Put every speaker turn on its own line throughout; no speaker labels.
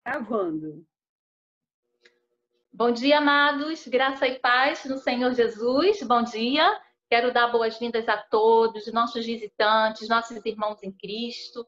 Gravando.
Bom dia, amados. Graça e paz no Senhor Jesus. Bom dia. Quero dar boas-vindas a todos, nossos visitantes, nossos irmãos em Cristo.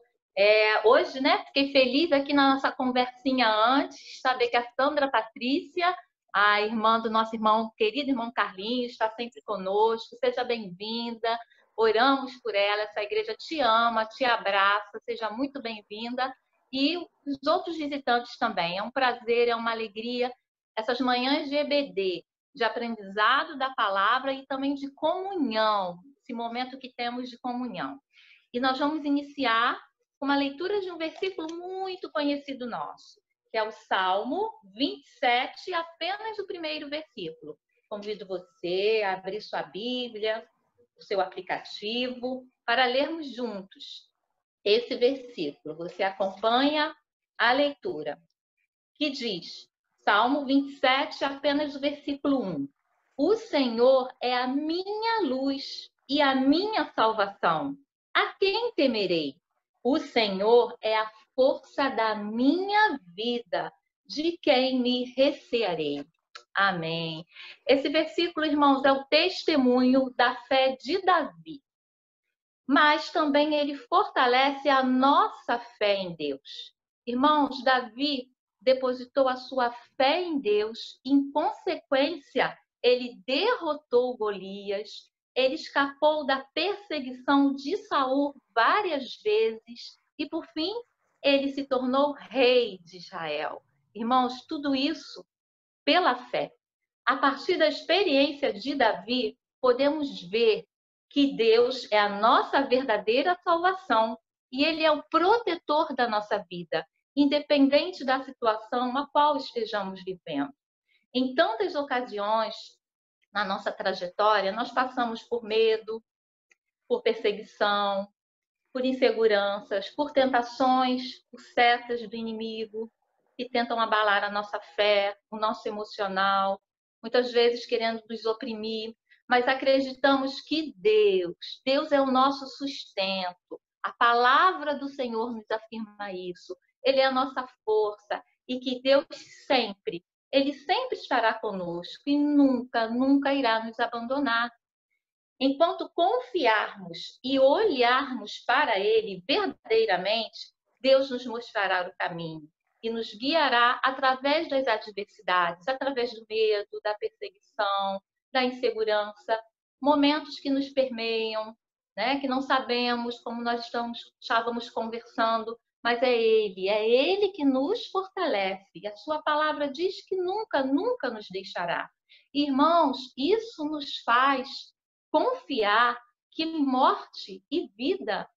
Hoje, né, fiquei feliz aqui na nossa conversinha antes, saber que a Sandra Patrícia, a irmã do nosso irmão, querido irmão Carlinhos, está sempre conosco. Seja bem-vinda. Oramos por ela. Essa igreja te ama, te abraça. Seja muito bem-vinda. E os outros visitantes também. É um prazer, é uma alegria essas manhãs de EBD, de aprendizado da palavra e também de comunhão, esse momento que temos de comunhão. E nós vamos iniciar com uma leitura de um versículo muito conhecido nosso, que é o Salmo 27, apenas o primeiro versículo. Convido você a abrir sua Bíblia, o seu aplicativo, para lermos juntos esse versículo. Você acompanha a leitura, que diz: Salmo 27, apenas o versículo 1. O Senhor é a minha luz e a minha salvação. A quem temerei? O Senhor é a força da minha vida. De quem me recearei? Amém. Esse versículo, irmãos, é o testemunho da fé de Davi. Mas também ele fortalece a nossa fé em Deus. Irmãos, Davi depositou a sua fé em Deus, em consequência, ele derrotou Golias, ele escapou da perseguição de Saul várias vezes e, por fim, ele se tornou rei de Israel. Irmãos, tudo isso pela fé. A partir da experiência de Davi, podemos ver que Deus é a nossa verdadeira salvação e Ele é o protetor da nossa vida, independente da situação a qual estejamos vivendo. Em tantas ocasiões, na nossa trajetória, nós passamos por medo, por perseguição, por inseguranças, por tentações, por setas do inimigo que tentam abalar a nossa fé, o nosso emocional, muitas vezes querendo nos oprimir, mas acreditamos que Deus é o nosso sustento. A palavra do Senhor nos afirma isso. Ele é a nossa força e que Deus sempre, Ele sempre estará conosco e nunca, nunca irá nos abandonar. Enquanto confiarmos e olharmos para Ele verdadeiramente, Deus nos mostrará o caminho e nos guiará através das adversidades, através do medo, da perseguição, da insegurança, momentos que nos permeiam, né? Que não sabemos, como nós estávamos conversando, mas é Ele que nos fortalece. E a sua palavra diz que nunca, nunca nos deixará. Irmãos, isso nos faz confiar que morte e vida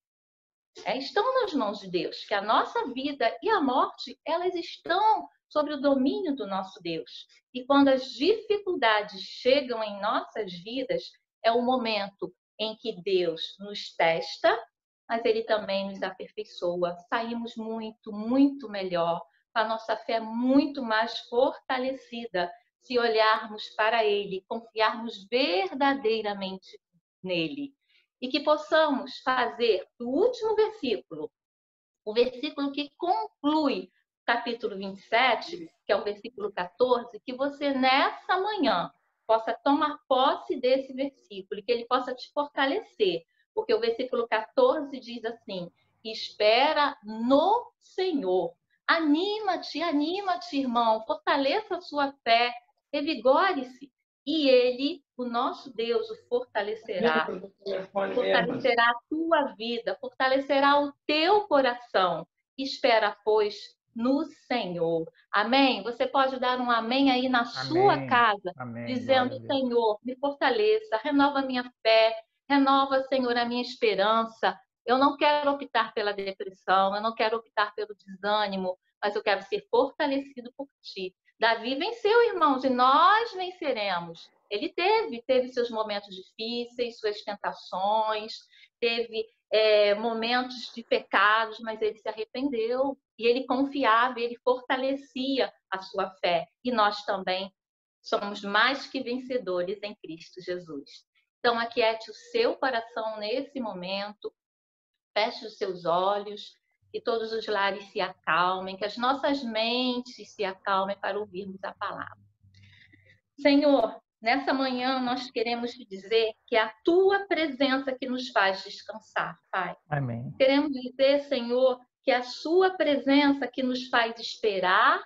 estão nas mãos de Deus, que a nossa vida e a morte, elas estão sob o domínio do nosso Deus. E quando as dificuldades chegam em nossas vidas, é o momento em que Deus nos testa, mas Ele também nos aperfeiçoa. Saímos muito, muito melhor, com a nossa fé muito mais fortalecida, se olharmos para Ele, confiarmos verdadeiramente nele. E que possamos fazer do último versículo, o versículo que conclui o capítulo 27, que é o versículo 14, que você nessa manhã possa tomar posse desse versículo e que ele possa te fortalecer. Porque o versículo 14 diz assim: espera no Senhor. Anima-te, anima-te, irmão, fortaleça a sua fé, revigore-se. E Ele, o nosso Deus, o fortalecerá. Fortalecerá a tua vida, fortalecerá o teu coração. Espera, pois, no Senhor. Amém? Você pode dar um amém aí na sua casa, dizendo: Senhor, me fortaleça, renova minha fé, renova, Senhor, a minha esperança. Eu não quero optar pela depressão, eu não quero optar pelo desânimo, mas eu quero ser fortalecido por Ti. Davi venceu, irmãos, e nós venceremos. Ele teve seus momentos difíceis, suas tentações, teve momentos de pecados, mas ele se arrependeu e ele confiava, ele fortalecia a sua fé. E nós também somos mais que vencedores em Cristo Jesus. Então, aquiete o seu coração nesse momento, feche os seus olhos que todos os lares se acalmem, que as nossas mentes se acalmem para ouvirmos a palavra. Senhor, nessa manhã nós queremos te dizer que é a tua presença que nos faz descansar, Pai.
Amém.
Queremos dizer, Senhor, que é a sua presença que nos faz esperar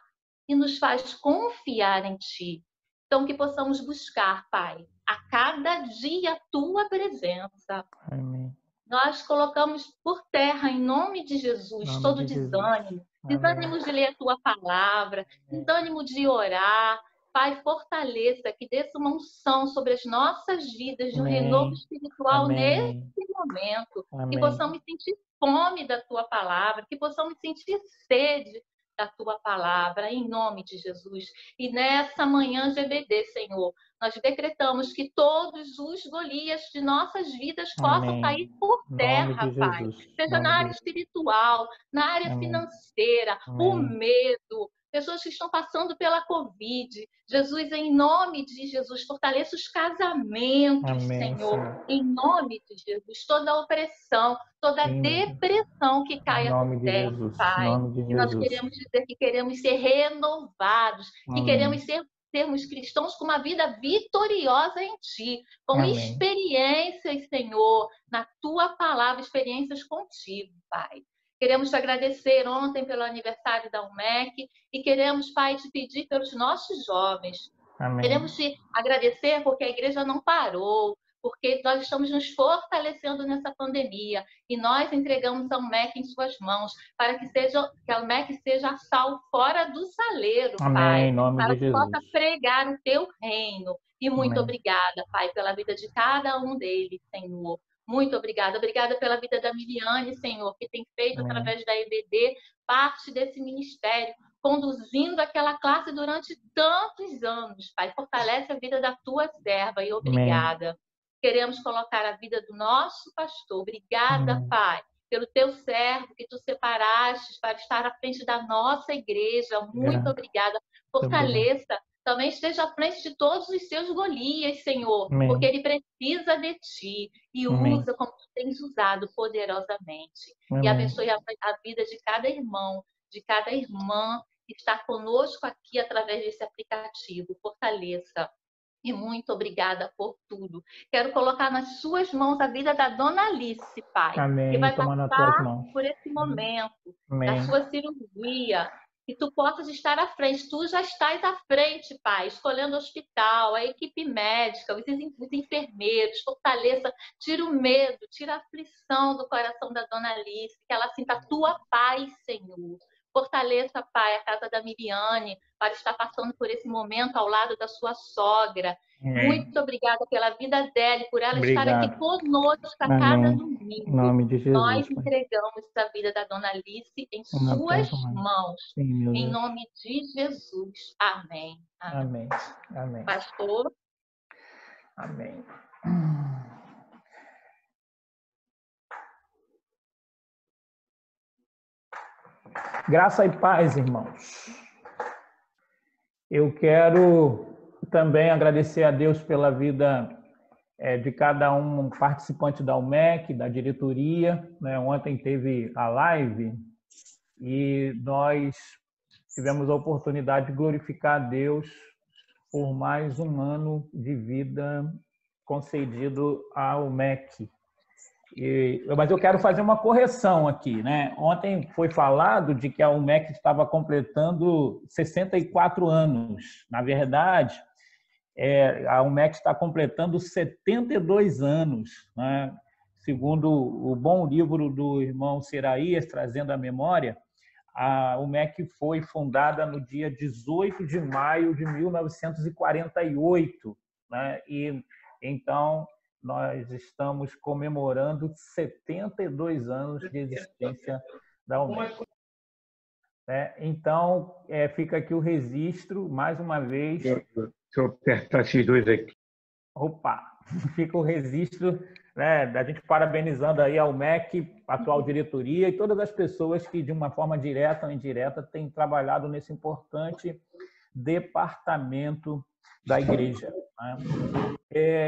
e nos faz confiar em ti. Então, que possamos buscar, Pai, a cada dia a tua presença.
Amém.
Nós colocamos por terra, em nome de Jesus,
Em nome
todo
de Jesus.
desânimo.
Amém.
Desânimo de ler a tua palavra, desânimo de orar. Pai, fortaleça, que desça uma unção sobre as nossas vidas, de um
Amém.
renovo espiritual
Amém.
nesse momento. Que
Amém.
possamos sentir fome da tua palavra, que possamos sentir sede da tua palavra, em nome de Jesus. E nessa manhã GBD, Senhor, nós decretamos que todos os Golias de nossas vidas possam
Amém.
cair por
Em nome
terra,
de
Pai.
Jesus. Em
Seja
nome
na
de
área espiritual, na área
Amém.
financeira, o
Amém.
medo, pessoas que estão passando pela Covid. Jesus, em nome de Jesus, fortaleça os casamentos,
Amém,
Senhor.
Senhor.
Em nome de Jesus, toda a opressão, toda a
Em
depressão que
em
caia por
nome de
terra,
Jesus. Em
Pai.
nome de
E nós
Jesus.
queremos dizer que queremos ser renovados, que
Amém.
queremos sermos cristãos com uma vida vitoriosa em Ti, com
Amém.
experiências, Senhor, na Tua palavra, experiências contigo, Pai. Queremos te agradecer ontem pelo aniversário da UMEC e queremos, Pai, te pedir pelos nossos jovens.
Amém.
Queremos te agradecer porque a igreja não parou, porque nós estamos nos fortalecendo nessa pandemia e nós entregamos a UMEC em suas mãos para que a UMEC seja sal fora do saleiro,
Amém.
Pai,
Em nome
para
de
que possa
Jesus.
pregar o teu reino. E muito
Amém.
obrigada, Pai, pela vida de cada um deles, Senhor. Muito obrigada. Obrigada pela vida da Miliane, Senhor, que tem feito
Amém.
através da EBD parte desse ministério, conduzindo aquela classe durante tantos anos, Pai. Fortalece a vida da tua serva e obrigada. Queremos colocar a vida do nosso pastor. Obrigada,
Amém.
Pai, pelo teu servo que tu separaste para estar à frente da nossa igreja. Muito obrigada. Fortaleça. Também esteja à frente de todos os seus Golias, Senhor,
Amém.
porque ele precisa de ti e
Amém.
usa como tu tens usado poderosamente. E
Amém.
abençoe a vida de cada irmão, de cada irmã que está conosco aqui através desse aplicativo. Fortaleça. E muito obrigada por tudo. Quero colocar nas suas mãos a vida da Dona Alice, Pai,
Amém.
que vai
Toma nas tuas
passar
mãos.
por esse momento
Amém.
da sua cirurgia. Que tu possas estar à frente. Tu já estás à frente, Pai, escolhendo o hospital, a equipe médica, os enfermeiros. Fortaleça, tira o medo, tira a aflição do coração da Dona Alice, que ela sinta a tua paz, Senhor. Fortaleça, Pai, a casa da Miriane, para estar passando por esse momento ao lado da sua sogra.
Amém.
Muito obrigada pela vida dela e por ela estar aqui
Obrigado.
conosco a cada
Amém. Em
domingo.
nome de Jesus.
Nós
Pai.
entregamos a vida da Dona Alice em
Nas
suas
tuas mãos.
mãos.
Sim, meu
Em
Deus.
nome de Jesus. Amém.
Amém. Amém.
Pastor.
Amém. Graça e paz, irmãos. Eu quero também agradecer a Deus pela vida de cada um participante da UMEC, da diretoria. Ontem teve a live e nós tivemos a oportunidade de glorificar a Deus por mais um ano de vida concedido à UMEC. Mas eu quero fazer uma correção aqui, né? Ontem foi falado de que a UMEC estava completando 64 anos. Na verdade, a UMEC está completando 72 anos, né? Segundo o bom livro do irmão Seraías, Trazendo a Memória, a UMEC foi fundada no dia 18 de maio de 1948, né? E então nós estamos comemorando 72 anos de existência da UMEC. Então, fica aqui o registro, mais uma vez.
Deixa eu apertar esses dois aqui.
Opa! Fica o registro, né, da gente parabenizando aí a UMEC, a atual diretoria e todas as pessoas que, de uma forma direta ou indireta, têm trabalhado nesse importante departamento da igreja, né?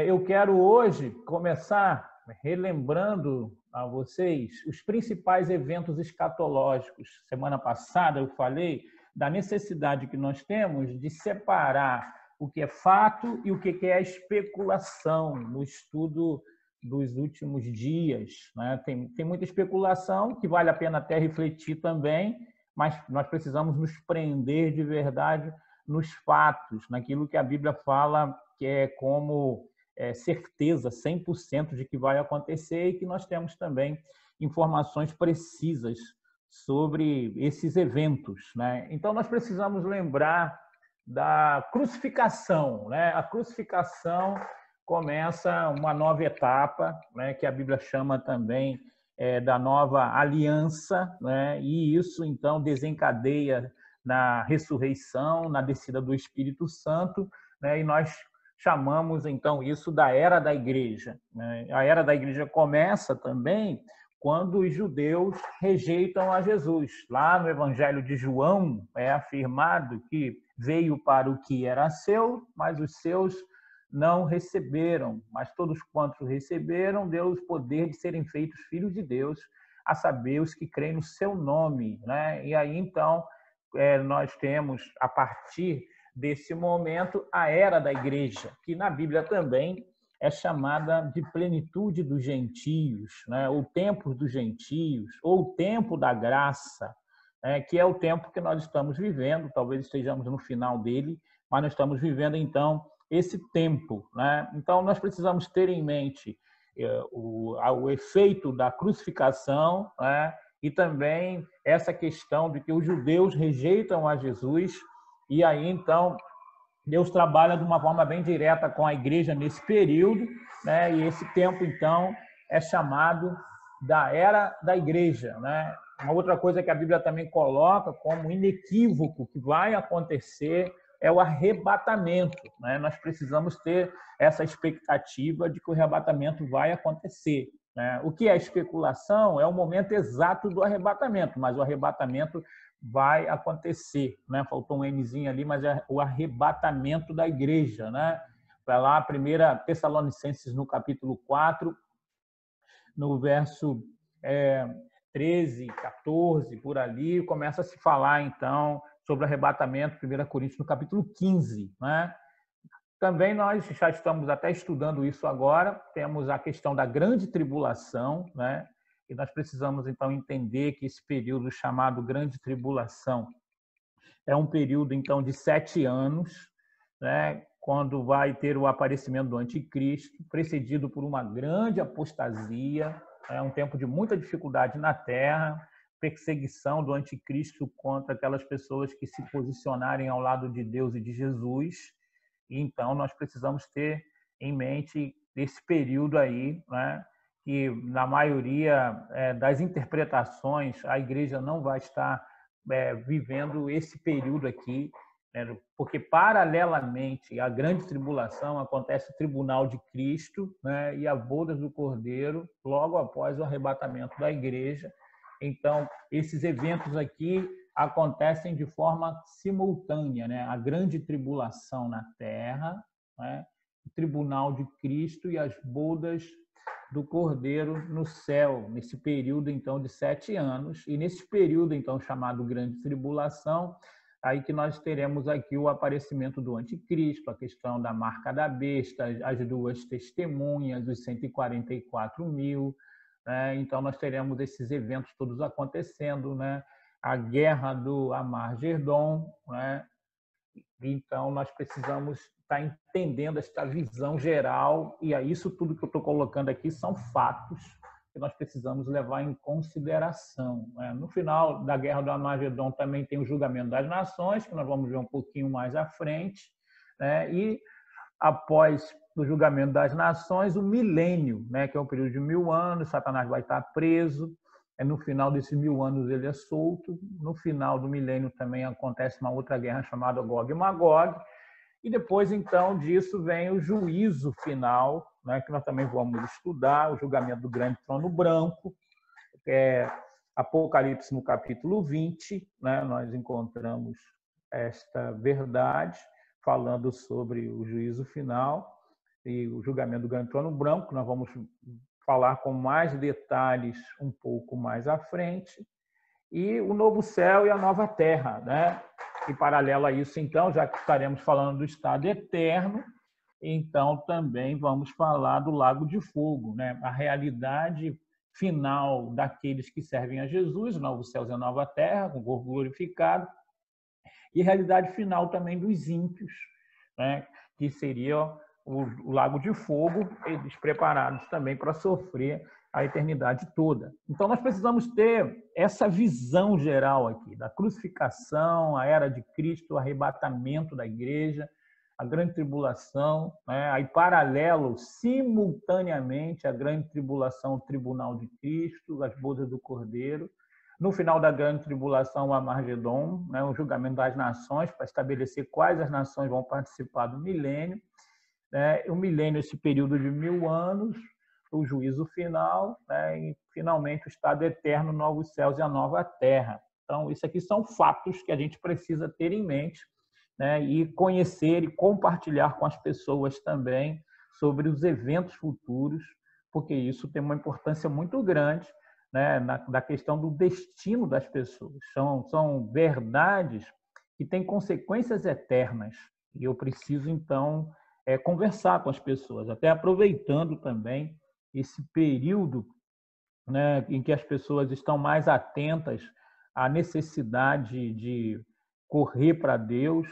Eu quero hoje começar relembrando a vocês os principais eventos escatológicos. Semana passada eu falei da necessidade que nós temos de separar o que é fato e o que é especulação no estudo dos últimos dias, né? Tem muita especulação que vale a pena até refletir também, mas nós precisamos nos prender de verdade nos fatos, naquilo que a Bíblia fala que é como certeza 100% de que vai acontecer e que nós temos também informações precisas sobre esses eventos, né? Então, nós precisamos lembrar da crucificação, né? A crucificação começa uma nova etapa, né? Que a Bíblia chama também da nova aliança, né? E isso, então, desencadeia na ressurreição, na descida do Espírito Santo, né? E nós chamamos, então, isso da Era da Igreja, né? A Era da Igreja começa também quando os judeus rejeitam a Jesus. Lá no Evangelho de João é afirmado que veio para o que era seu, mas os seus não receberam. Mas todos quantos receberam, deu o poder de serem feitos filhos de Deus, a saber, os que creem no seu nome, né? E aí, então, nós temos, a partir desse momento, a Era da Igreja, que na Bíblia também é chamada de plenitude dos gentios, né? O tempo dos gentios, ou o tempo da graça, né? Que é o tempo que nós estamos vivendo, talvez estejamos no final dele, mas nós estamos vivendo, então, esse tempo, né? Então, nós precisamos ter em mente o efeito da crucificação, né? E também essa questão de que os judeus rejeitam a Jesus, e aí, então, Deus trabalha de uma forma bem direta com a igreja nesse período, né? E esse tempo, então, é chamado da Era da Igreja, né? Uma outra coisa que a Bíblia também coloca como inequívoco que vai acontecer é o arrebatamento, né? Nós precisamos ter essa expectativa de que o arrebatamento vai acontecer, né? O que é especulação é o momento exato do arrebatamento, mas o arrebatamento vai acontecer, né? Faltou um Nzinho ali, mas é o arrebatamento da igreja, né? Vai lá, 1 Tessalonicenses, no capítulo 4, no verso 13, 14, por ali, começa a se falar, então, sobre o arrebatamento, 1 Coríntios, no capítulo 15, né? Também nós já estamos até estudando isso agora, temos a questão da grande tribulação, né? E nós precisamos, então, entender que esse período chamado Grande Tribulação é um período, então, de 7 anos, né? Quando vai ter o aparecimento do anticristo, precedido por uma grande apostasia, um tempo de muita dificuldade na Terra, perseguição do anticristo contra aquelas pessoas que se posicionarem ao lado de Deus e de Jesus. E, então, nós precisamos ter em mente esse período aí, né? Que na maioria das interpretações a igreja não vai estar vivendo esse período aqui, né? Porque paralelamente à grande tribulação acontece o tribunal de Cristo, né? E a bodas do Cordeiro logo após o arrebatamento da igreja. Então, esses eventos aqui acontecem de forma simultânea, né? A grande tribulação na terra, né? O tribunal de Cristo e as bodas do Cordeiro no céu, nesse período, então, de 7 anos. E nesse período, então, chamado Grande Tribulação, aí que nós teremos aqui o aparecimento do anticristo, a questão da marca da besta, as 2 testemunhas, os 144 mil, né? Então, nós teremos esses eventos todos acontecendo, né? A guerra do Armagedon, né? Então, nós precisamos estar entendendo esta visão geral, e isso tudo que eu estou colocando aqui são fatos que nós precisamos levar em consideração, né? No final da Guerra do Armagedon também tem o julgamento das nações, que nós vamos ver um pouquinho mais à frente, né? E após o julgamento das nações, o milênio, né? Que é um período de 1000 anos, Satanás vai estar preso. No final desses 1000 anos ele é solto. No final do milênio também acontece uma outra guerra chamada Gog e Magog. E depois, então, disso vem o juízo final, né, que nós também vamos estudar, o julgamento do grande trono branco, que é Apocalipse no capítulo 20, né, nós encontramos esta verdade, falando sobre o juízo final e o julgamento do grande trono branco. Nós vamos falar com mais detalhes um pouco mais à frente, e o novo céu e a nova terra, né? E paralelo a isso, então, já que estaremos falando do estado eterno, então também vamos falar do lago de fogo, né? A realidade final daqueles que servem a Jesus, novos céus e a nova terra, com o corpo glorificado, e a realidade final também dos ímpios, né? Que seria o lago de fogo, eles preparados também para sofrer a eternidade toda. Então, nós precisamos ter essa visão geral aqui, da crucificação, a era de Cristo, o arrebatamento da igreja, a grande tribulação, né? Aí paralelo, simultaneamente, a grande tribulação, o tribunal de Cristo, as bodas do Cordeiro. No final da grande tribulação, o Armagedon, né? O julgamento das nações, para estabelecer quais as nações vão participar do milênio. O milênio, esse período de 1000 anos, o juízo final, né? E finalmente o estado eterno, novos céus e a nova terra. Então, isso aqui são fatos que a gente precisa ter em mente, né? E conhecer e compartilhar com as pessoas também sobre os eventos futuros, porque isso tem uma importância muito grande, né? Da questão do destino das pessoas. São verdades que têm consequências eternas, e eu preciso, então, conversar com as pessoas, até aproveitando também esse período, né, em que as pessoas estão mais atentas à necessidade de correr para Deus,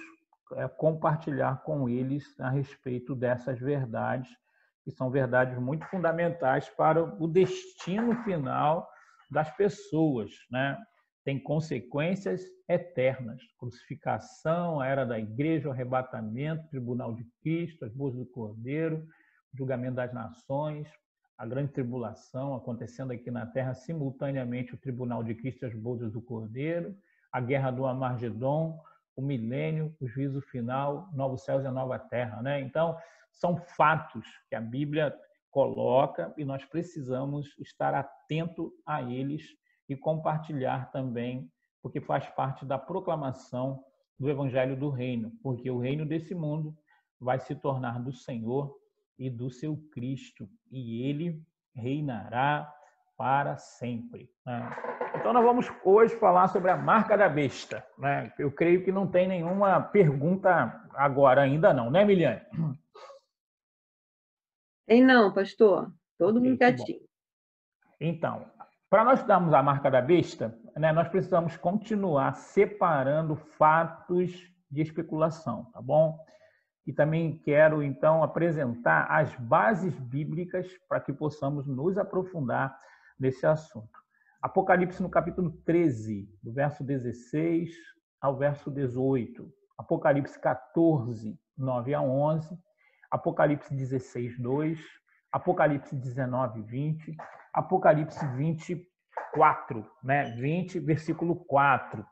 compartilhar com eles a respeito dessas verdades, que são verdades muito fundamentais para o destino final das pessoas, né? Tem consequências eternas. Crucificação, a era da igreja, o arrebatamento, o tribunal de Cristo, as bodas do Cordeiro, o julgamento das nações, a grande tribulação acontecendo aqui na Terra, simultaneamente o tribunal de Cristo e as bodas do Cordeiro, a guerra do Armagedon, o milênio, o juízo final, novos céus e a nova terra, né? Então, são fatos que a Bíblia coloca e nós precisamos estar atento a eles e compartilhar também, porque faz parte da proclamação do Evangelho do Reino, porque o reino desse mundo vai se tornar do Senhor e do seu Cristo, e ele reinará para sempre, né? Então, nós vamos hoje falar sobre a marca da besta, né? Eu creio que não tem nenhuma pergunta agora ainda não, né, Miliane?
Tem não, pastor. Todo mundo
Que bom.
quietinho.
Então, para nós darmos a marca da besta, né, nós precisamos continuar separando fatos de especulação, tá bom? E também quero, então, apresentar as bases bíblicas para que possamos nos aprofundar nesse assunto. Apocalipse no capítulo 13, do verso 16 ao verso 18. Apocalipse 14, 9 a 11. Apocalipse 16, 2. Apocalipse 19, 20. Apocalipse 24, né? 20, versículo 4.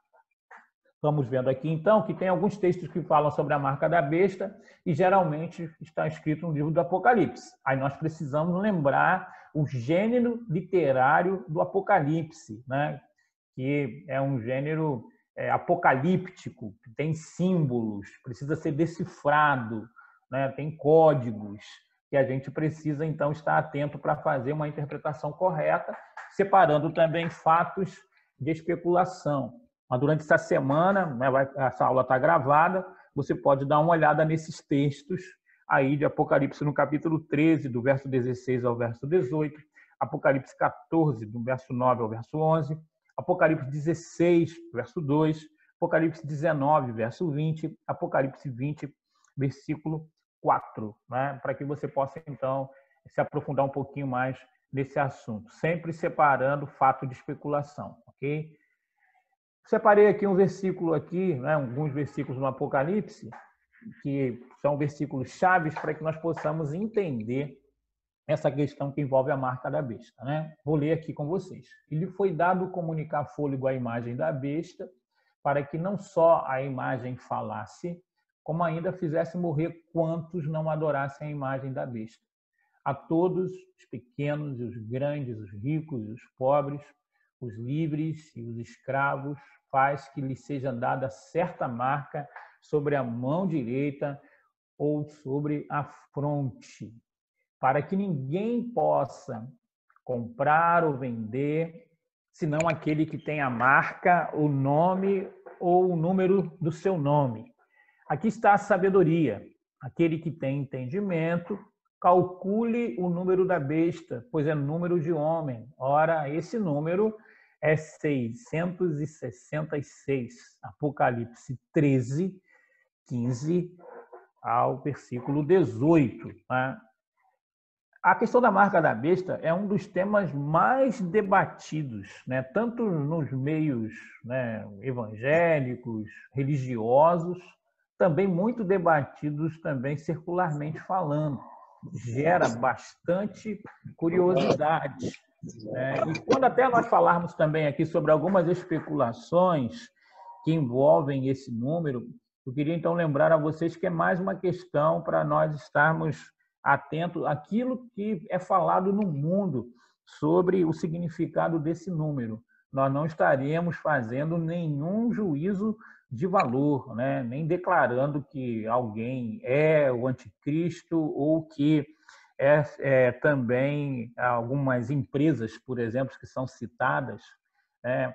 Estamos vendo aqui, então, que tem alguns textos que falam sobre a marca da besta e geralmente está escrito no livro do Apocalipse. Aí nós precisamos lembrar o gênero literário do Apocalipse, né? Que é um gênero apocalíptico, que tem símbolos, precisa ser decifrado, né? Tem códigos que a gente precisa, então, estar atento para fazer uma interpretação correta, separando também fatos de especulação. Mas durante essa semana, né, essa aula está gravada, você pode dar uma olhada nesses textos aí de Apocalipse no capítulo 13, do verso 16 ao verso 18, Apocalipse 14, do verso 9 ao verso 11, Apocalipse 16, verso 2, Apocalipse 19, verso 20, Apocalipse 20, versículo 4, né, para que você possa, então, se aprofundar um pouquinho mais nesse assunto, sempre separando fato de especulação, ok? Separei aqui um versículo aqui, né, alguns versículos no Apocalipse, que são versículos chaves para que nós possamos entender essa questão que envolve a marca da besta, né? Vou ler aqui com vocês. Ele foi dado comunicar fôlego à imagem da besta, para que não só a imagem falasse, como ainda fizesse morrer quantos não adorassem a imagem da besta. A todos, os pequenos e os grandes, os ricos e os pobres, os livres e os escravos, faz que lhe seja dada certa marca sobre a mão direita ou sobre a fronte, para que ninguém possa comprar ou vender, senão aquele que tem a marca, o nome ou o número do seu nome. Aqui está a sabedoria. Aquele que tem entendimento, calcule o número da besta, pois é número de homem. Ora, esse número é 666. Apocalipse 13, 15 ao versículo 18. Né? A questão da marca da besta é um dos temas mais debatidos, né? Tanto nos meios, né, evangélicos, religiosos, também muito debatidos também circularmente falando. Gera bastante curiosidade. Né? E quando até nós falarmos também aqui sobre algumas especulações que envolvem esse número, eu queria então lembrar a vocês que é mais uma questão para nós estarmos atentos àquilo que é falado no mundo sobre o significado desse número. Nós não estaremos fazendo nenhum juízo de valor, né? Nem declarando que alguém é o anticristo ou que também algumas empresas, por exemplo, que são citadas, né?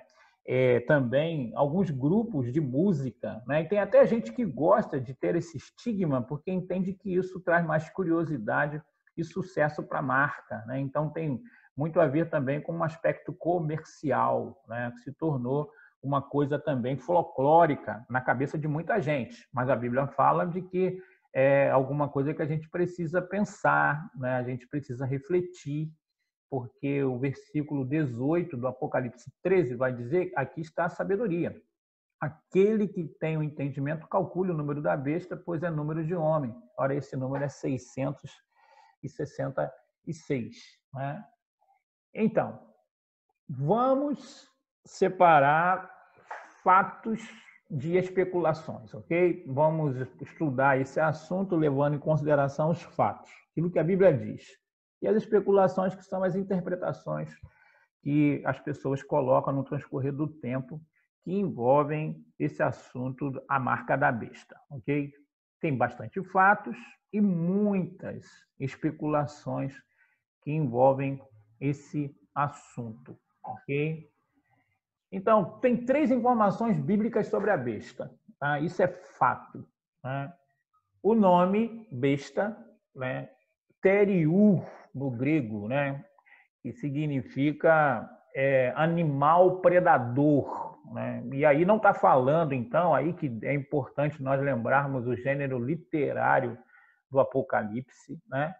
Também alguns grupos de música, né? E tem até gente que gosta de ter esse estigma porque entende que isso traz mais curiosidade e sucesso para a marca, né? Então tem muito a ver também com um aspecto comercial, né? Que se tornou uma coisa também folclórica na cabeça de muita gente, mas a Bíblia fala de que é alguma coisa que a gente precisa pensar, né? A gente precisa refletir, porque o versículo 18 do Apocalipse 13 vai dizer: aqui está a sabedoria. Aquele que tem o entendimento, calcule o número da besta, pois é número de homem. Ora, esse número é 666. Né? Então, vamos separar fatos de especulações, ok? Vamos estudar esse assunto levando em consideração os fatos, aquilo que a Bíblia diz. E as especulações, que são as interpretações que as pessoas colocam no transcorrer do tempo, que envolvem esse assunto, a marca da besta, ok? Tem bastante fatos e muitas especulações que envolvem esse assunto, ok? Então, tem 3 informações bíblicas sobre a besta. Tá? Isso é fato. Né? O nome besta, né? Teriu, no grego, né? Que significa animal predador. Né? E aí não está falando, então, aí que é importante nós lembrarmos o gênero literário do Apocalipse, né?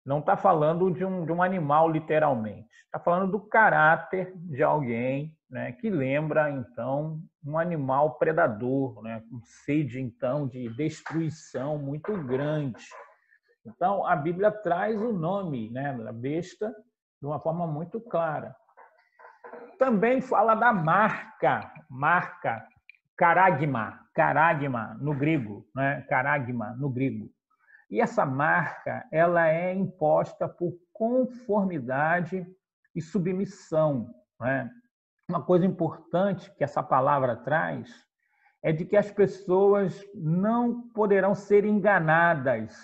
Não está falando de um animal literalmente, está falando do caráter de alguém, né, que lembra, então, um animal predador, né, com sede, então, de destruição muito grande. Então, a Bíblia traz o nome, né, da besta de uma forma muito clara. Também fala da marca, caragma no grego, né, caragma no grego. E essa marca, ela é imposta por conformidade e submissão. Né? Uma coisa importante que essa palavra traz é de que as pessoas não poderão ser enganadas,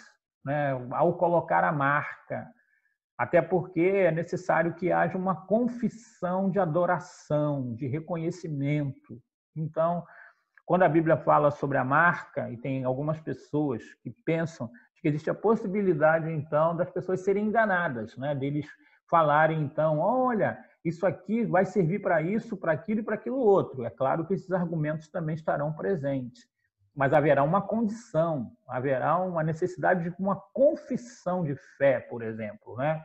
né, ao colocar a marca, até porque é necessário que haja uma confissão de adoração, de reconhecimento. Então, quando a Bíblia fala sobre a marca, e tem algumas pessoas que pensam que existe a possibilidade, então, das pessoas serem enganadas, né? Deles falarem, então, olha, isso aqui vai servir para isso, para aquilo e para aquilo outro. É claro que esses argumentos também estarão presentes, mas haverá uma condição, haverá uma necessidade de uma confissão de fé, por exemplo, né?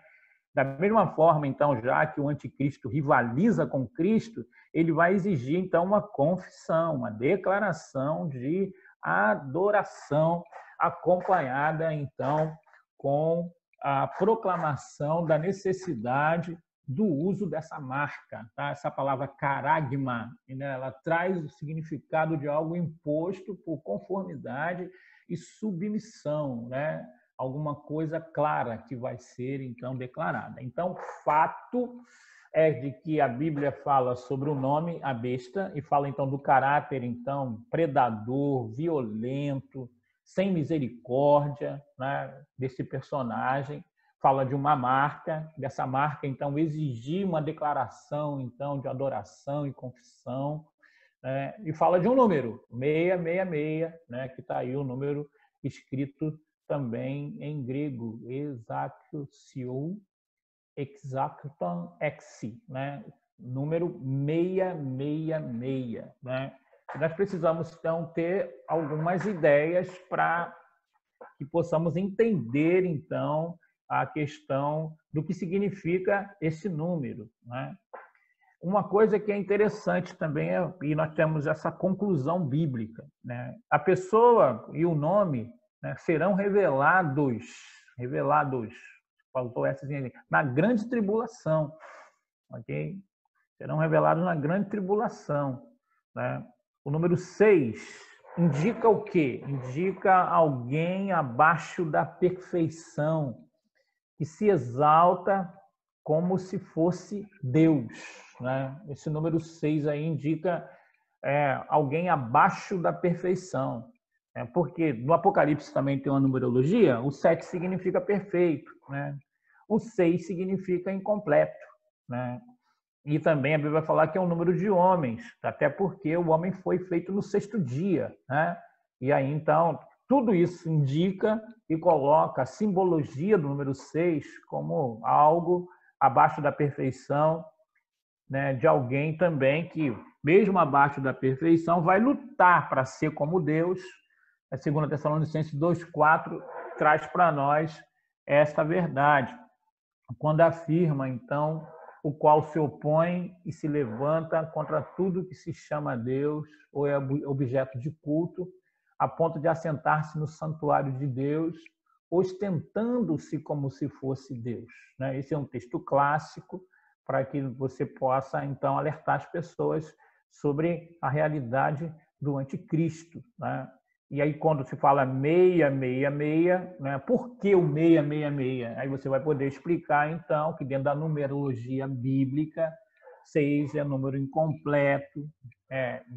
Da mesma forma, então, já que o anticristo rivaliza com Cristo, ele vai exigir, então, uma confissão, uma declaração de adoração, acompanhada, então, com a proclamação da necessidade do uso dessa marca. Tá? Essa palavra caragma, né? Ela traz o significado de algo imposto por conformidade e submissão, né? Alguma coisa clara que vai ser, então, declarada. Então, fato é de que a Bíblia fala sobre o nome, a besta, e fala, então, do caráter, então, predador, violento, sem misericórdia, né, desse personagem, fala de uma marca, dessa marca, então, exigir uma declaração, então, de adoração e confissão, né? E fala de um número, 666, né? Que está aí o número escrito também em grego, exaktio, exacton exi, né? Número 666, né? Nós precisamos, então, ter algumas ideias para que possamos entender, então, a questão do que significa esse número, né? Uma coisa que é interessante também, e nós temos essa conclusão bíblica, né? A pessoa e o nome, né, serão revelados, faltou essa na grande tribulação, ok? Serão revelados na grande tribulação, né? O número 6 indica o quê? Indica alguém abaixo da perfeição, que se exalta como se fosse Deus, né? Esse número 6 aí indica alguém abaixo da perfeição. Porque no Apocalipse também tem uma numerologia, o 7 significa perfeito, né? O 6 significa incompleto, né? E também a Bíblia vai falar que é um número de homens, até porque o homem foi feito no 6º dia, né? E aí, então, tudo isso indica e coloca a simbologia do número 6 como algo abaixo da perfeição, né? De alguém também que, mesmo abaixo da perfeição, vai lutar para ser como Deus. A 2 Tessalonicenses 2,4 traz para nós esta verdade, quando afirma, então, o qual se opõe e se levanta contra tudo que se chama Deus ou é objeto de culto, a ponto de assentar-se no santuário de Deus, ostentando-se como se fosse Deus, né? Esse é um texto clássico para que você possa, então, alertar as pessoas sobre a realidade do anticristo, né? E aí, quando se fala 666, né? Por que o 666? Aí você vai poder explicar, então, que dentro da numerologia bíblica, 6 é número incompleto,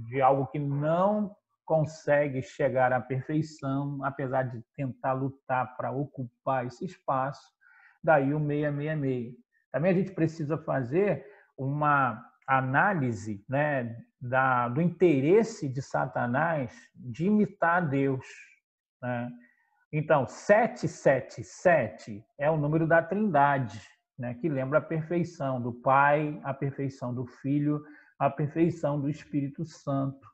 de algo que não consegue chegar à perfeição, apesar de tentar lutar para ocupar esse espaço, daí o 666. Também a gente precisa fazer uma análise, né, do interesse de Satanás de imitar a Deus, né? Então, 777 é o número da Trindade, né, que lembra a perfeição do Pai, a perfeição do Filho, a perfeição do Espírito Santo.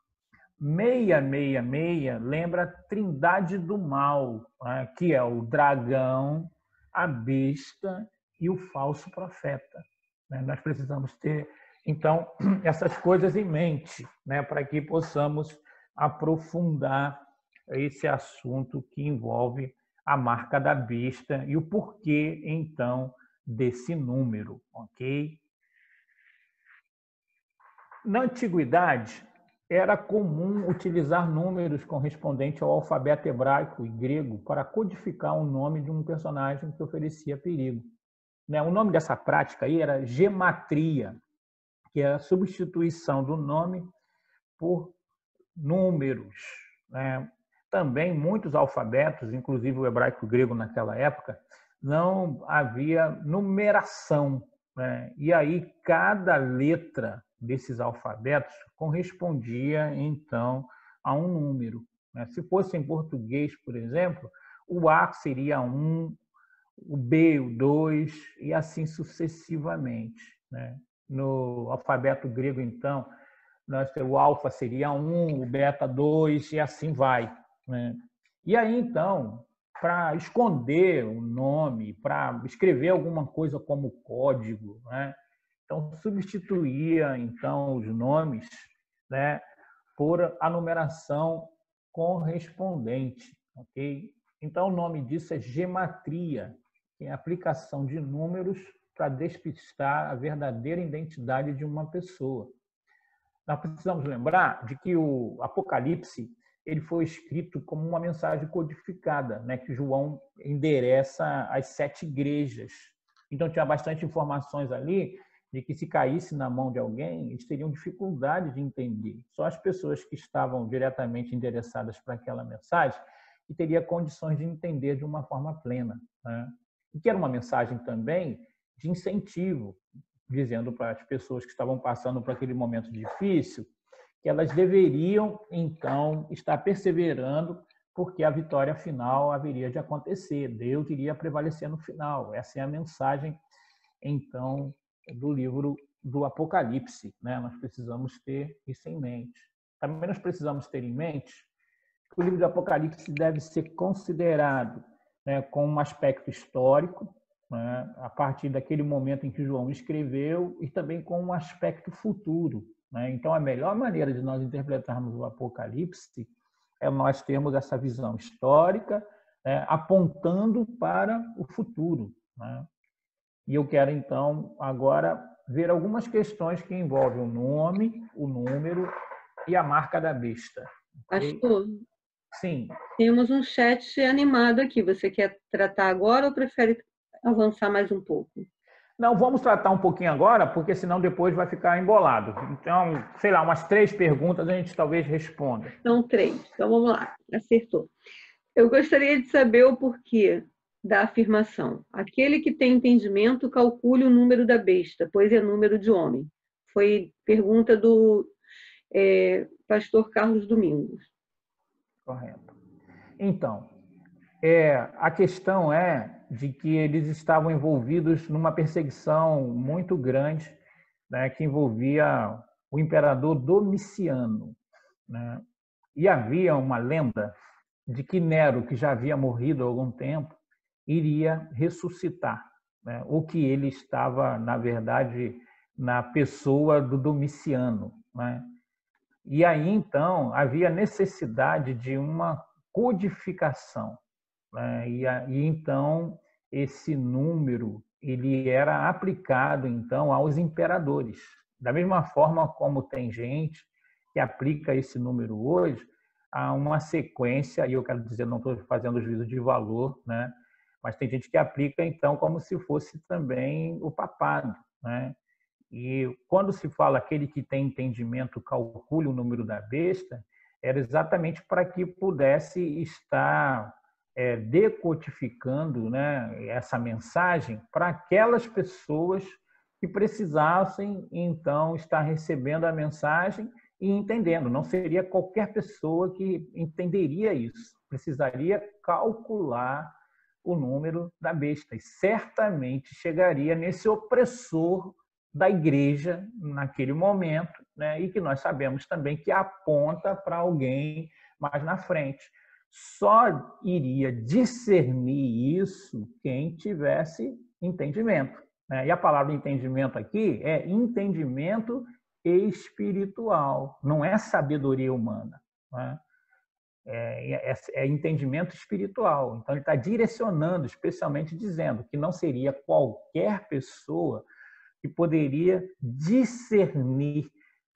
666 lembra a Trindade do mal, né, que é o dragão, a besta e o falso profeta, né? Nós precisamos ter, então, essas coisas em mente, né, para que possamos aprofundar esse assunto que envolve a marca da besta e o porquê, então, desse número, ok? Na antiguidade, era comum utilizar números correspondentes ao alfabeto hebraico e grego para codificar o nome de um personagem que oferecia perigo. O nome dessa prática aí era gematria, que é a substituição do nome por números, né? Também muitos alfabetos, inclusive o hebraico e o grego naquela época, não havia numeração, né? E aí cada letra desses alfabetos correspondia, então, a um número, né? Se fosse em português, por exemplo, o A seria 1, o B, o 2, e assim sucessivamente, né? No alfabeto grego, então, o alfa seria 1, o beta 2, e assim vai, né? E aí, então, para esconder o nome, para escrever alguma coisa como código, né? Então, substituía, então, os nomes, né, por a numeração correspondente, ok? Então, o nome disso é gematria, que é a aplicação de números para despistar a verdadeira identidade de uma pessoa. Nós precisamos lembrar de que o Apocalipse ele foi escrito como uma mensagem codificada, né, que João endereça às 7 igrejas. Então, tinha bastante informações ali de que se caísse na mão de alguém, eles teriam dificuldade de entender. Só as pessoas que estavam diretamente endereçadas para aquela mensagem que teriam condições de entender de uma forma plena, né? e que era uma mensagem também de incentivo, dizendo para as pessoas que estavam passando por aquele momento difícil que elas deveriam, então, estar perseverando, porque a vitória final haveria de acontecer, Deus iria prevalecer no final. Essa é a mensagem, então, do livro do Apocalipse, né? Nós precisamos ter isso em mente. Também nós precisamos ter em mente que o livro do Apocalipse deve ser considerado, né, com um aspecto histórico, né, a partir daquele momento em que João escreveu, e também com um aspecto futuro, né? Então, a melhor maneira de nós interpretarmos o Apocalipse é nós termos essa visão histórica, apontando para o futuro, né? E eu quero, então, agora ver algumas questões que envolvem o nome, o número e a marca da besta.
Pastor,
sim.
Temos um chat animado aqui. Você quer tratar agora ou prefere avançar mais um pouco?
Não, vamos tratar um pouquinho agora, porque senão depois vai ficar embolado. Então, sei lá, umas 3 perguntas a gente talvez responda.
Não, 3. Então, vamos lá. Acertou. Eu gostaria de saber o porquê da afirmação. Aquele que tem entendimento, calcule o número da besta, pois é número de homem. Foi pergunta do pastor Carlos Domingos.
Correto. Então, a questão é de que eles estavam envolvidos numa perseguição muito grande, né, que envolvia o imperador Domiciano, né? E havia uma lenda de que Nero, que já havia morrido há algum tempo, iria ressuscitar, né? Ou que ele estava, na verdade, na pessoa do Domiciano, né? E aí, então, havia necessidade de uma codificação, né? E então, esse número ele era aplicado, então, aos imperadores. Da mesma forma como tem gente que aplica esse número hoje a uma sequência, e eu quero dizer, não estou fazendo juízo de valor, né? Mas tem gente que aplica, então, como se fosse também o papado, né? E quando se fala aquele que tem entendimento calcule o número da besta, era exatamente para que pudesse estar decodificando, né, essa mensagem para aquelas pessoas que precisassem, então, estar recebendo a mensagem e entendendo. Não seria qualquer pessoa que entenderia isso. Precisaria calcular o número da besta e certamente chegaria nesse opressor da igreja naquele momento, né? E que nós sabemos também que aponta para alguém mais na frente. Só iria discernir isso quem tivesse entendimento, né? E a palavra entendimento aqui é entendimento espiritual, não é sabedoria humana, né? É entendimento espiritual. Então, ele está direcionando, especialmente dizendo que não seria qualquer pessoa que poderia discernir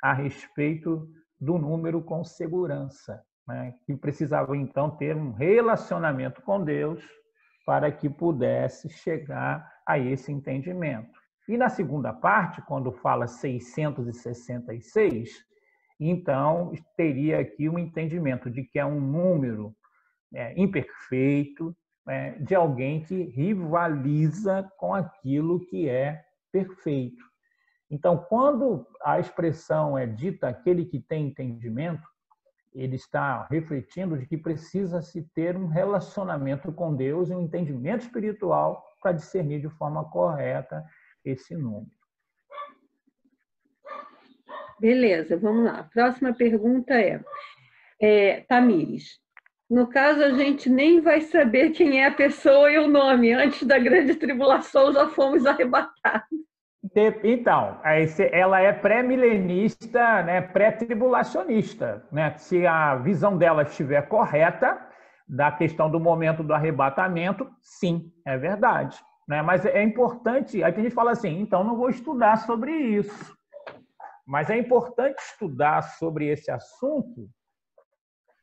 a respeito do número com segurança, né? Que precisava, então, ter um relacionamento com Deus para que pudesse chegar a esse entendimento. E na segunda parte, quando fala 666, então teria aqui um entendimento de que é um número imperfeito, de alguém que rivaliza com aquilo que é perfeito. Então, quando a expressão é dita aquele que tem entendimento, ele está refletindo de que precisa-se ter um relacionamento com Deus e um entendimento espiritual para discernir de forma correta esse número.
Beleza, vamos lá. Próxima pergunta Tamires. No caso, a gente nem vai saber quem é a pessoa e o nome. Antes da grande tribulação, já fomos arrebatados.
Então, ela é pré-milenista, né, pré-tribulacionista, né? Se a visão dela estiver correta da questão do momento do arrebatamento, sim, é verdade, né? Mas é importante, aí tem gente que fala assim, então não vou estudar sobre isso. Mas é importante estudar sobre esse assunto,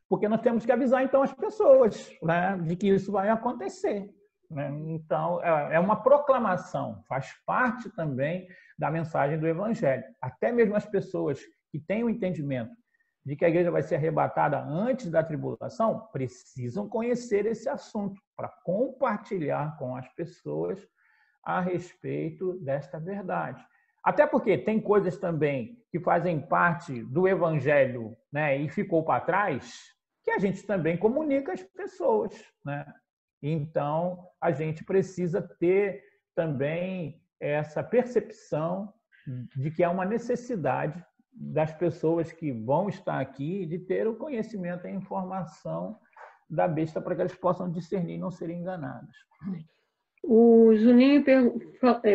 porque nós temos que avisar, então, as pessoas, né, de que isso vai acontecer, né? Então, é uma proclamação, faz parte também da mensagem do Evangelho. Até mesmo as pessoas que têm o entendimento de que a igreja vai ser arrebatada antes da tribulação, precisam conhecer esse assunto para compartilhar com as pessoas a respeito desta verdade. Até porque tem coisas também que fazem parte do evangelho, né, e ficou para trás, que a gente também comunica às pessoas, né? Então, a gente precisa ter também essa percepção de que há uma necessidade das pessoas que vão estar aqui de ter o conhecimento e a informação da besta para que elas possam discernir e não serem enganadas.
O Juninho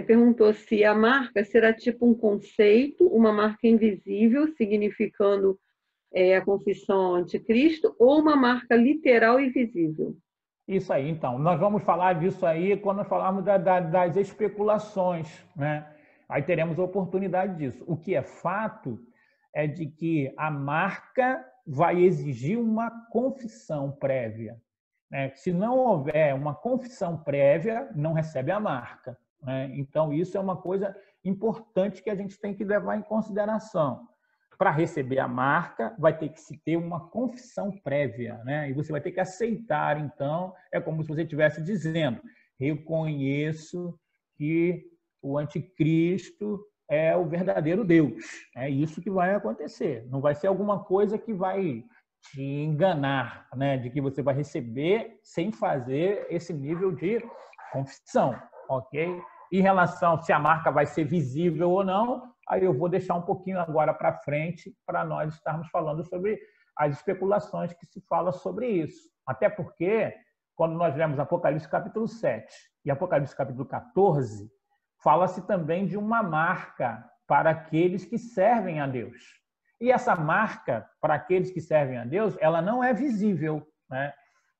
perguntou se a marca será tipo um conceito, uma marca invisível, significando a confissão anticristo, ou uma marca literal e visível.
Isso aí, então. Nós vamos falar disso aí quando nós falarmos das especulações, né? Aí teremos a oportunidade disso. O que é fato é de que a marca vai exigir uma confissão prévia, né? Se não houver uma confissão prévia, não recebe a marca, né? Então, isso é uma coisa importante que a gente tem que levar em consideração. Para receber a marca, vai ter que se ter uma confissão prévia, né? E você vai ter que aceitar, então, é como se você estivesse dizendo: reconheço que o anticristo é o verdadeiro Deus. É isso que vai acontecer. Não vai ser alguma coisa que vai te enganar, né? De que você vai receber sem fazer esse nível de confissão, ok? Em relação se a marca vai ser visível ou não, aí eu vou deixar um pouquinho agora para frente para nós estarmos falando sobre as especulações que se fala sobre isso. Até porque, quando nós lemos Apocalipse capítulo 7 e Apocalipse capítulo 14, fala-se também de uma marca para aqueles que servem a Deus. E essa marca para aqueles que servem a Deus, ela não é visível, né?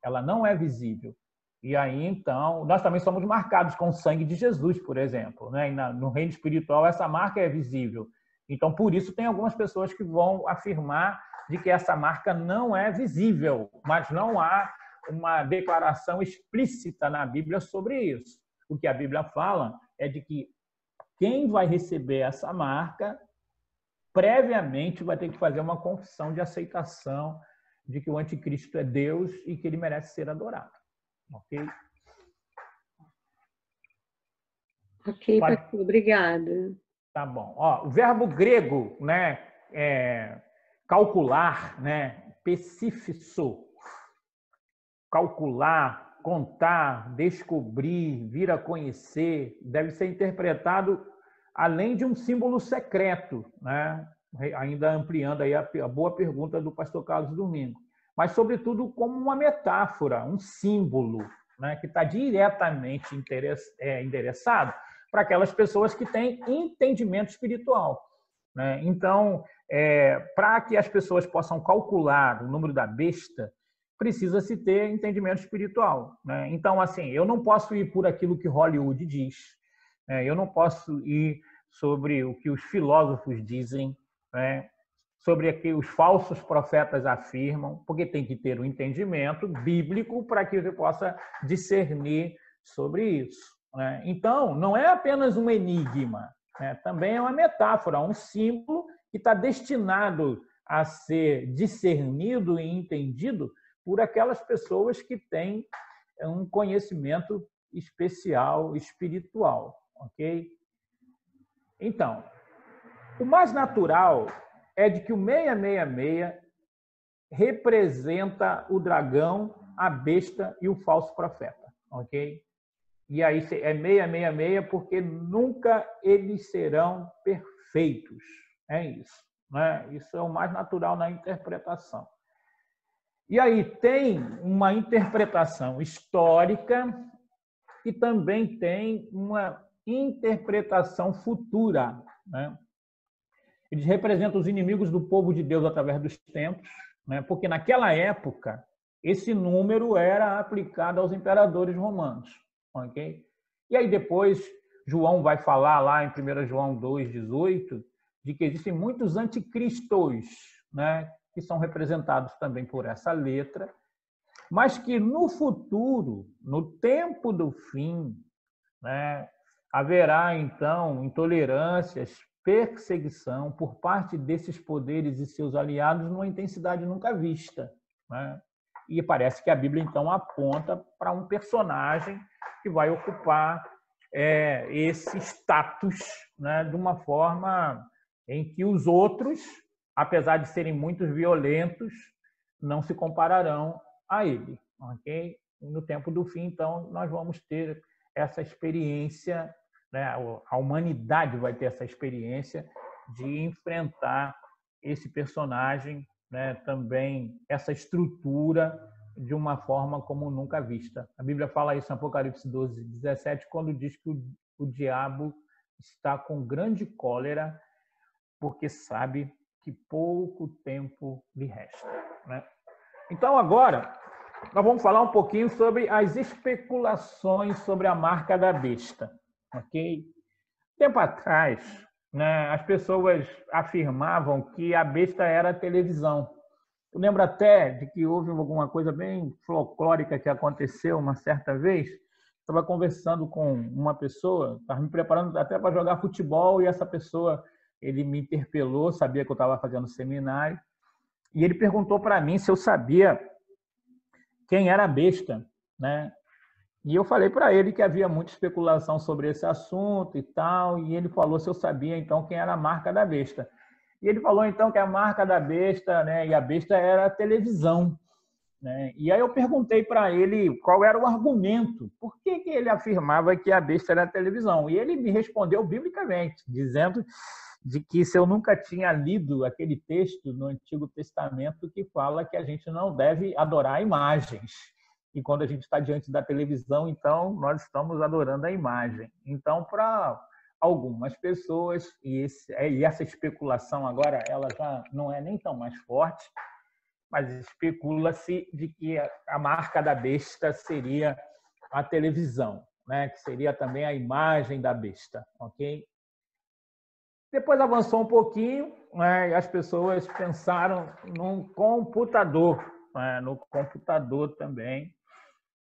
Ela não é visível. E aí, então, nós também somos marcados com o sangue de Jesus, por exemplo, né? E no reino espiritual, essa marca é visível. Então, por isso, tem algumas pessoas que vão afirmar de que essa marca não é visível, mas não há uma declaração explícita na Bíblia sobre isso. O que a Bíblia fala é de que quem vai receber essa marca, previamente vai ter que fazer uma confissão de aceitação de que o anticristo é Deus e que ele merece ser adorado. Ok?
Ok, pastor, obrigada.
Tá bom. Ó, o verbo grego, né, calcular, né, pecífico, calcular, contar, descobrir, vir a conhecer, deve ser interpretado além de um símbolo secreto, né? Ainda ampliando aí a boa pergunta do pastor Carlos Domingo, mas, sobretudo, como uma metáfora, um símbolo, né, que está diretamente endereçado para aquelas pessoas que têm entendimento espiritual, né? Então, para que as pessoas possam calcular o número da besta, precisa-se ter entendimento espiritual, né? Então, assim, eu não posso ir por aquilo que Hollywood diz, né? Eu não posso ir sobre o que os filósofos dizem, né? Sobre o que os falsos profetas afirmam, porque tem que ter um entendimento bíblico para que você possa discernir sobre isso, né? Então, não é apenas um enigma, né? Também é uma metáfora, um símbolo que está destinado a ser discernido e entendido por aquelas pessoas que têm um conhecimento especial, espiritual, ok? Então, o mais natural é de que o 666 representa o dragão, a besta e o falso profeta, ok? E aí é 666 porque nunca eles serão perfeitos, é isso, né? Isso é o mais natural na interpretação. E aí tem uma interpretação histórica e também tem uma interpretação futura, né? Eles representam os inimigos do povo de Deus através dos tempos, né? Porque naquela época esse número era aplicado aos imperadores romanos, ok? E aí depois João vai falar lá em 1 João 2,18 de que existem muitos anticristos, né? Que são representados também por essa letra, mas que no futuro, no tempo do fim, né, haverá então intolerâncias perseguição por parte desses poderes e seus aliados numa intensidade nunca vista, né? E parece que a Bíblia, então, aponta para um personagem que vai ocupar esse status, né, de uma forma em que os outros, apesar de serem muito violentos, não se compararão a ele. Okay? No tempo do fim, então, nós vamos ter essa experiência, né, a humanidade vai ter essa experiência de enfrentar esse personagem, né, também essa estrutura de uma forma como nunca vista. A Bíblia fala isso em Apocalipse 12, 17, quando diz que o diabo está com grande cólera porque sabe que pouco tempo lhe resta, né? Então, agora, nós vamos falar um pouquinho sobre as especulações sobre a marca da besta, ok? Tempo atrás, né, as pessoas afirmavam que a besta era a televisão. Eu lembro até de que houve alguma coisa bem folclórica que aconteceu uma certa vez. Estava conversando com uma pessoa, estava me preparando até para jogar futebol, e essa pessoa, ele me interpelou, sabia que eu estava fazendo seminário, e ele perguntou para mim se eu sabia quem era a besta, né? E eu falei para ele que havia muita especulação sobre esse assunto e tal, e ele falou se eu sabia, então, quem era a marca da besta. E ele falou, então, que a marca da besta, né, e a besta era a televisão, né? E aí eu perguntei para ele qual era o argumento, por que ele afirmava que a besta era a televisão. E ele me respondeu biblicamente, dizendo de que se eu nunca tinha lido aquele texto no Antigo Testamento que fala que a gente não deve adorar imagens. E quando a gente está diante da televisão, então, nós estamos adorando a imagem. Então, para algumas pessoas, e essa especulação agora ela já não é nem tão mais forte, mas especula-se de que a marca da besta seria a televisão, né? Que seria também a imagem da besta, ok? Depois avançou um pouquinho, né? E as pessoas pensaram num computador, né? No computador também,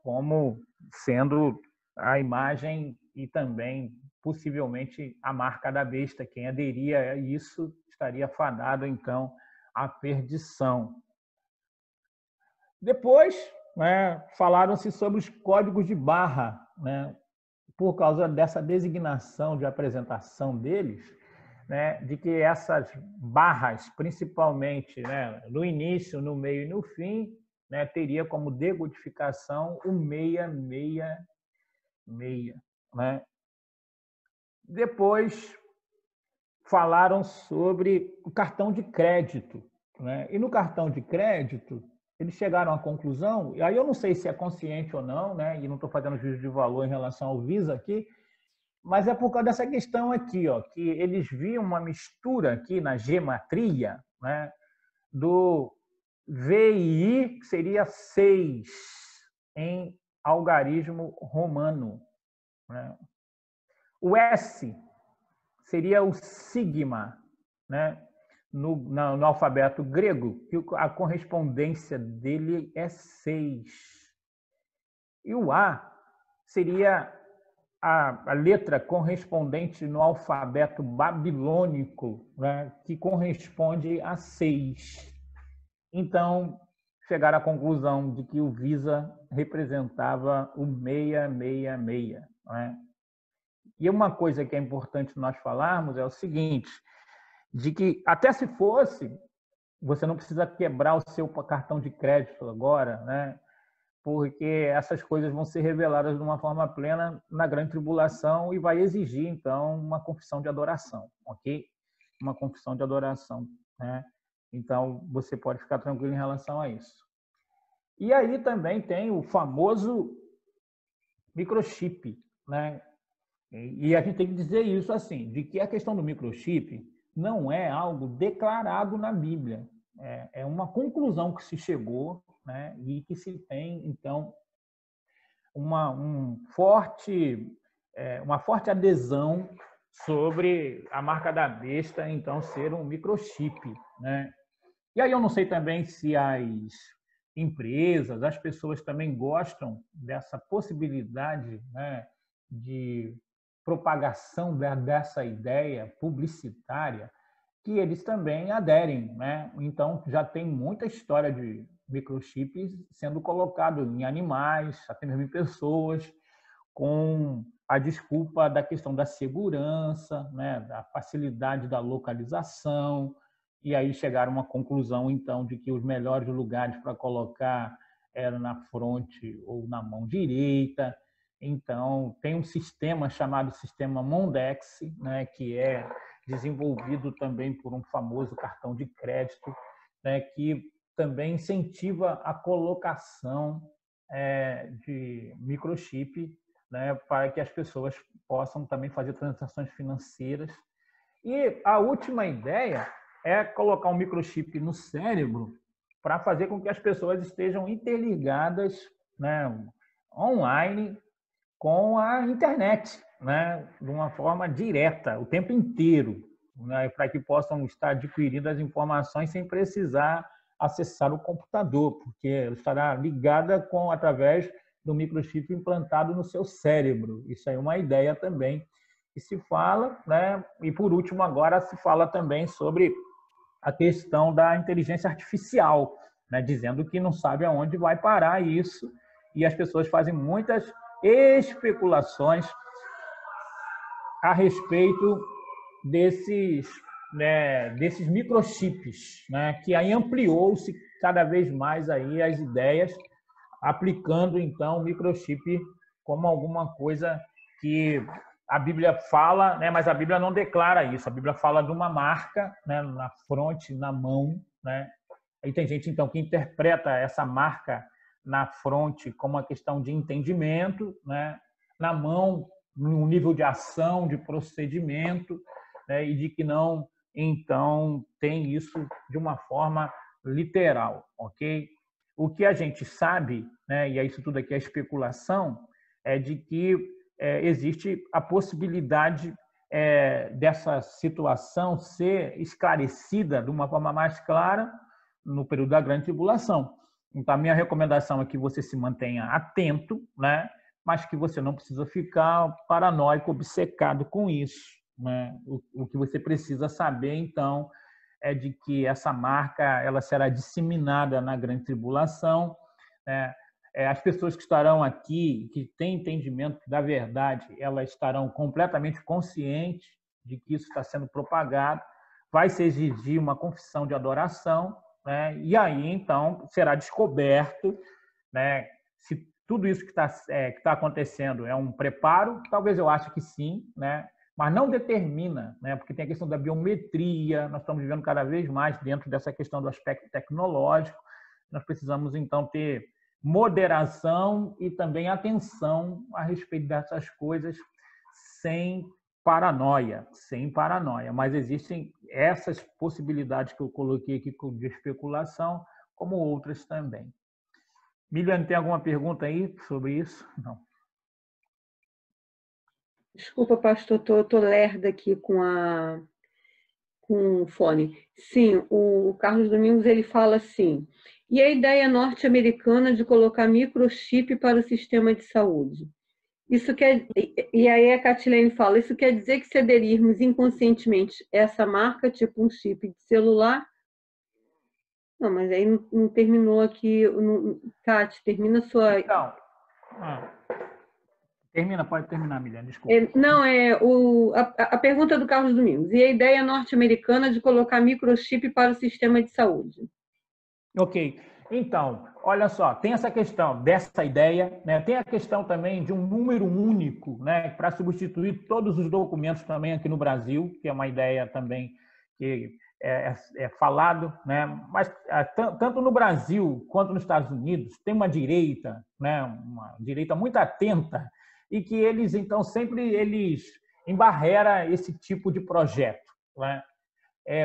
como sendo a imagem e também possivelmente a marca da besta. Quem aderia a isso estaria fadado, então, à perdição. Depois, né, falaram-se sobre os códigos de barra, né, por causa dessa designação de apresentação deles, né, de que essas barras, principalmente, né, no início, no meio e no fim, né, teria como decodificação o 666, né? Depois falaram sobre o cartão de crédito, né? E no cartão de crédito eles chegaram à conclusão, e aí eu não sei se é consciente ou não, né? E não estou fazendo juízo de valor em relação ao Visa aqui, mas é por causa dessa questão aqui, ó, que eles viam uma mistura aqui na gematria, né, do VI, que seria 6 em algarismo romano, né? O S seria o sigma, né? No alfabeto grego, que a correspondência dele é 6. E o A seria a letra correspondente no alfabeto babilônico, né? Que corresponde a 6. Então, chegaram à conclusão de que o Visa representava o 666, né? E uma coisa que é importante nós falarmos é o seguinte, de que até se fosse, você não precisa quebrar o seu cartão de crédito agora, né? Porque essas coisas vão ser reveladas de uma forma plena na grande tribulação e vai exigir, então, uma confissão de adoração, ok? Uma confissão de adoração, né? Então, você pode ficar tranquilo em relação a isso. E aí também tem o famoso microchip, né? E a gente tem que dizer isso assim, de que a questão do microchip não é algo declarado na Bíblia. É uma conclusão que se chegou, né? E que se tem, então, uma forte adesão sobre a marca da besta, então, ser um microchip, né? E aí eu não sei também se as empresas, as pessoas também gostam dessa possibilidade, né, de propagação dessa ideia publicitária que eles também aderem, né? Então, já tem muita história de microchips sendo colocado em animais, até mesmo em pessoas, com a desculpa da questão da segurança, né? Da facilidade da localização, e aí chegaram a uma conclusão, então, de que os melhores lugares para colocar era na fronte ou na mão direita. Então, tem um sistema chamado sistema Mondex, né? Que é desenvolvido também por um famoso cartão de crédito, né? Que também incentiva a colocação de microchip, né? Para que as pessoas possam também fazer transações financeiras. E a última ideia é colocar um microchip no cérebro para fazer com que as pessoas estejam interligadas, né, online com a internet, né, de uma forma direta, o tempo inteiro, né, para que possam estar adquirindo as informações sem precisar acessar o computador, porque ela estará ligada através do microchip implantado no seu cérebro. Isso aí é uma ideia também que se fala, né? E por último agora se fala também sobre a questão da inteligência artificial, né? Dizendo que não sabe aonde vai parar isso, e as pessoas fazem muitas especulações a respeito desses microchips, né? Que aí ampliou-se cada vez mais aí as ideias, aplicando então o microchip como alguma coisa que a Bíblia fala, né? Mas a Bíblia não declara isso. A Bíblia fala de uma marca, né? Na fronte, na mão, né? Aí tem gente então que interpreta essa marca na fronte como uma questão de entendimento, né? Na mão, no nível de ação, de procedimento, né? E de que não, então, tem isso de uma forma literal, ok? O que a gente sabe, né? E isso tudo aqui é especulação, é de que existe a possibilidade dessa situação ser esclarecida de uma forma mais clara no período da grande tribulação. Então, a minha recomendação é que você se mantenha atento, né? Mas que você não precisa ficar paranoico, obcecado com isso, né? O que você precisa saber, então, é de que essa marca ela será disseminada na grande tribulação, né? As pessoas que estarão aqui, que têm entendimento da verdade, elas estarão completamente conscientes de que isso está sendo propagado. Vai se exigir uma confissão de adoração, né? E aí, então, será descoberto, né, se tudo isso que está acontecendo é um preparo. Talvez eu ache que sim, né? Mas não determina, né? Porque tem a questão da biometria, nós estamos vivendo cada vez mais dentro dessa questão do aspecto tecnológico. Nós precisamos, então, ter moderação e também atenção a respeito dessas coisas sem paranoia. Mas existem essas possibilidades que eu coloquei aqui de especulação, como outras também. Miliane, tem alguma pergunta aí sobre isso? Não.
Desculpa, pastor, estou lerda aqui com o fone. Sim, o Carlos Domingos ele fala assim: e a ideia norte-americana de colocar microchip para o sistema de saúde? E aí a Catilene fala: isso quer dizer que se aderirmos inconscientemente essa marca, tipo um chip de celular? Não, mas aí não terminou aqui. Cati, termina a sua.
Então, pode terminar, Miliane, desculpa.
Não, a pergunta do Carlos Domingos. E a ideia norte-americana de colocar microchip para o sistema de saúde?
Ok. Então, olha só, tem essa questão dessa ideia, né? Tem a questão também de um número único, né, para substituir todos os documentos também aqui no Brasil, que é uma ideia também que é falado, né? Mas tanto no Brasil quanto nos Estados Unidos tem uma direita, né, uma direita muito atenta, e que eles, então, sempre embarrera esse tipo de projeto, né?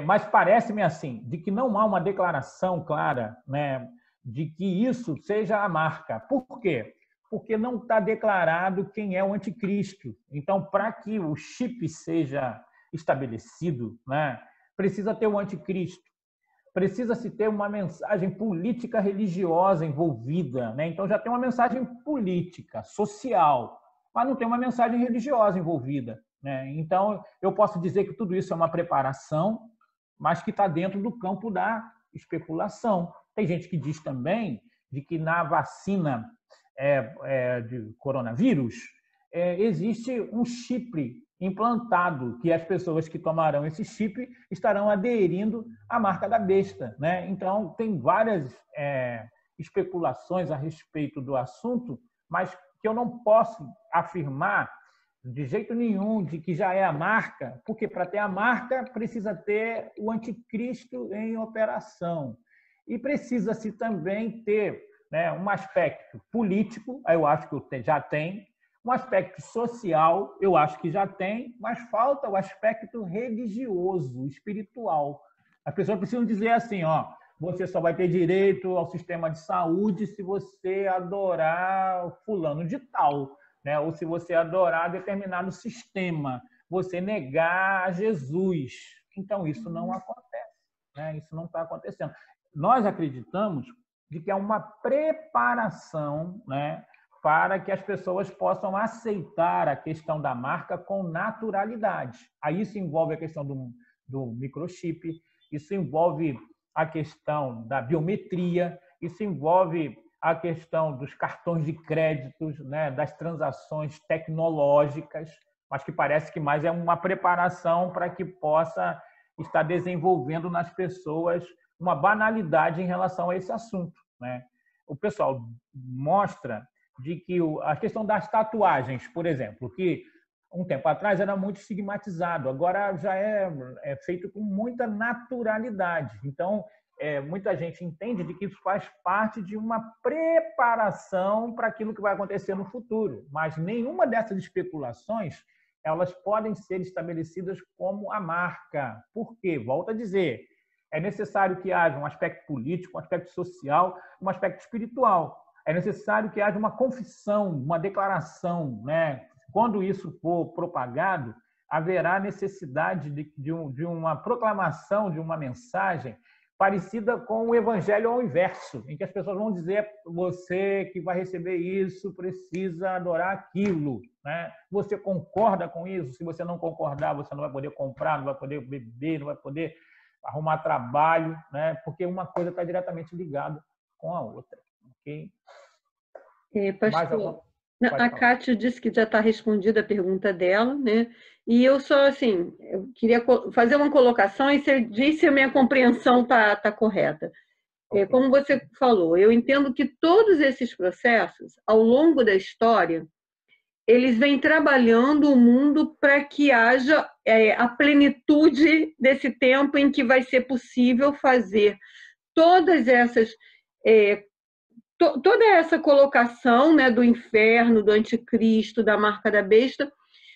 Mas parece-me assim, de que não há uma declaração clara, né, de que isso seja a marca. Por quê? Porque não está declarado quem é o anticristo. Então, para que o chip seja estabelecido, né, precisa ter o anticristo. Precisa-se ter uma mensagem política religiosa envolvida, né? Então, já tem uma mensagem política, social, mas não tem uma mensagem religiosa envolvida, né? Então, eu posso dizer que tudo isso é uma preparação, mas que está dentro do campo da especulação. Tem gente que diz também de que na vacina de coronavírus existe um chip implantado, que as pessoas que tomarão esse chip estarão aderindo à marca da besta, né? Então, tem várias especulações a respeito do assunto, mas que eu não posso afirmar de jeito nenhum de que já é a marca, porque para ter a marca precisa ter o anticristo em operação. E precisa-se também ter, né, um aspecto político, eu acho que já tem, um aspecto social, eu acho que já tem, mas falta o aspecto religioso, espiritual. As pessoas precisam dizer assim, ó, você só vai ter direito ao sistema de saúde se você adorar fulano de tal, né? Ou se você adorar determinado sistema, você negar a Jesus. Então, isso não acontece, né? Isso não está acontecendo. Nós acreditamos de que é uma preparação, né, para que as pessoas possam aceitar a questão da marca com naturalidade. Aí isso envolve a questão do microchip, isso envolve a questão da biometria, isso envolve a questão dos cartões de créditos, né, das transações tecnológicas, mas que parece que mais é uma preparação para que possa estar desenvolvendo nas pessoas uma banalidade em relação a esse assunto, né? O pessoal mostra de que a questão das tatuagens, por exemplo, que um tempo atrás era muito estigmatizado, agora já é feito com muita naturalidade. Então, muita gente entende de que isso faz parte de uma preparação para aquilo que vai acontecer no futuro, mas nenhuma dessas especulações elas podem ser estabelecidas como a marca. Por quê? Volto a dizer, é necessário que haja um aspecto político, um aspecto social, um aspecto espiritual. É necessário que haja uma confissão, uma declaração, né? Quando isso for propagado, haverá necessidade de uma proclamação, de uma mensagem parecida com o evangelho ao inverso, em que as pessoas vão dizer: você que vai receber isso precisa adorar aquilo, né? Você concorda com isso? Se você não concordar, você não vai poder comprar, não vai poder beber, não vai poder arrumar trabalho, né? Porque uma coisa está diretamente ligada com a outra. Okay?
Pastor, a Kátia disse que já está respondida a pergunta dela, né? E eu só, assim, eu queria fazer uma colocação e você disse se a minha compreensão está correta. Okay. Como você falou, eu entendo que todos esses processos, ao longo da história, eles vêm trabalhando o mundo para que haja a plenitude desse tempo em que vai ser possível fazer todas essas... toda essa colocação, né, do inferno, do anticristo, da marca da besta,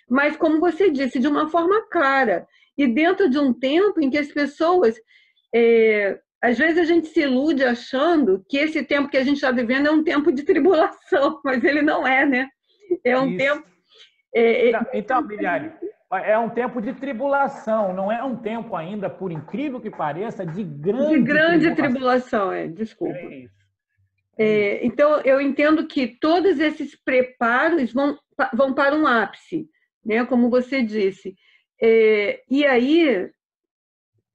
mas, como você disse, de uma forma clara. E dentro de um tempo em que as pessoas... às vezes a gente se ilude achando que esse tempo que a gente está vivendo é um tempo de tribulação, mas ele não é, né? É um tempo...
Então, Miriam, é um tempo de tribulação, não é um tempo ainda, por incrível que pareça, de grande
tribulação. Desculpa. É isso. Então, eu entendo que todos esses preparos vão para um ápice, né? Como você disse. E aí,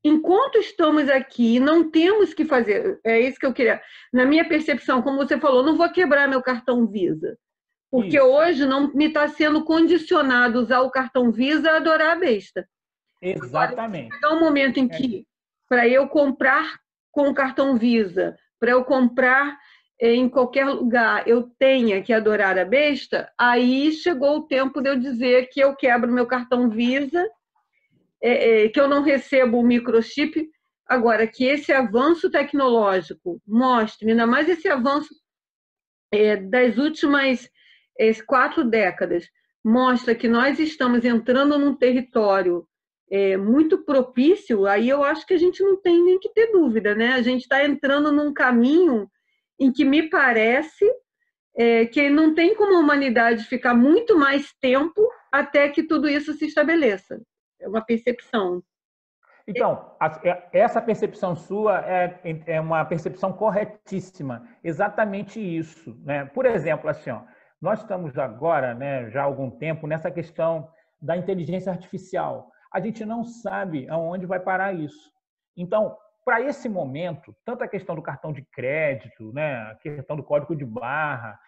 enquanto estamos aqui, não temos que fazer... É isso que eu queria... Na minha percepção, como você falou, não vou quebrar meu cartão Visa, porque hoje não me está sendo condicionado usar o cartão Visa a adorar a besta.
Exatamente.
Agora, um momento em que, para eu comprar com o cartão Visa, para eu comprar em qualquer lugar, eu tenha que adorar a besta, aí chegou o tempo de eu dizer que eu quebro meu cartão Visa, que eu não recebo o microchip. Agora, que esse avanço tecnológico mostre, ainda mais esse avanço das últimas 4 décadas, mostra que nós estamos entrando num território muito propício, aí eu acho que a gente não tem nem que ter dúvida, né? A gente está entrando num caminho em que me parece que não tem como a humanidade ficar muito mais tempo até que tudo isso se estabeleça. É uma percepção.
Então, essa percepção sua é uma percepção corretíssima. Exatamente isso, né? Por exemplo, assim, ó, nós estamos agora, né, já há algum tempo, nessa questão da inteligência artificial. A gente não sabe aonde vai parar isso. Então, para esse momento, tanto a questão do cartão de crédito, né, a questão do código de barra,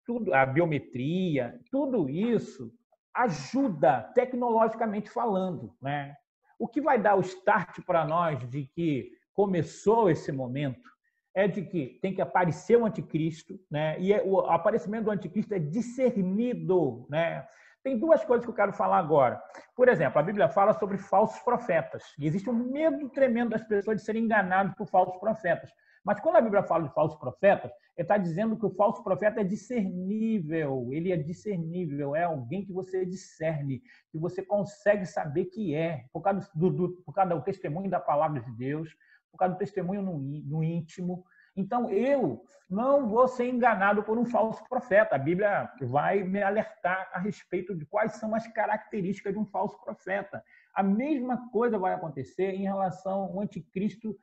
tudo, a biometria, tudo isso ajuda tecnologicamente falando, né? O que vai dar o start para nós de que começou esse momento é de que tem que aparecer o anticristo, né? E o aparecimento do anticristo é discernido, né? Tem duas coisas que eu quero falar agora. Por exemplo, a Bíblia fala sobre falsos profetas. E existe um medo tremendo das pessoas de serem enganadas por falsos profetas. Mas quando a Bíblia fala de falsos profetas, ele está dizendo que o falso profeta é discernível. Ele é discernível, é alguém que você discerne, que você consegue saber que é, por causa do testemunho da palavra de Deus, por causa do testemunho no íntimo. Então, eu não vou ser enganado por um falso profeta. A Bíblia vai me alertar a respeito de quais são as características de um falso profeta. A mesma coisa vai acontecer em relação ao anticristo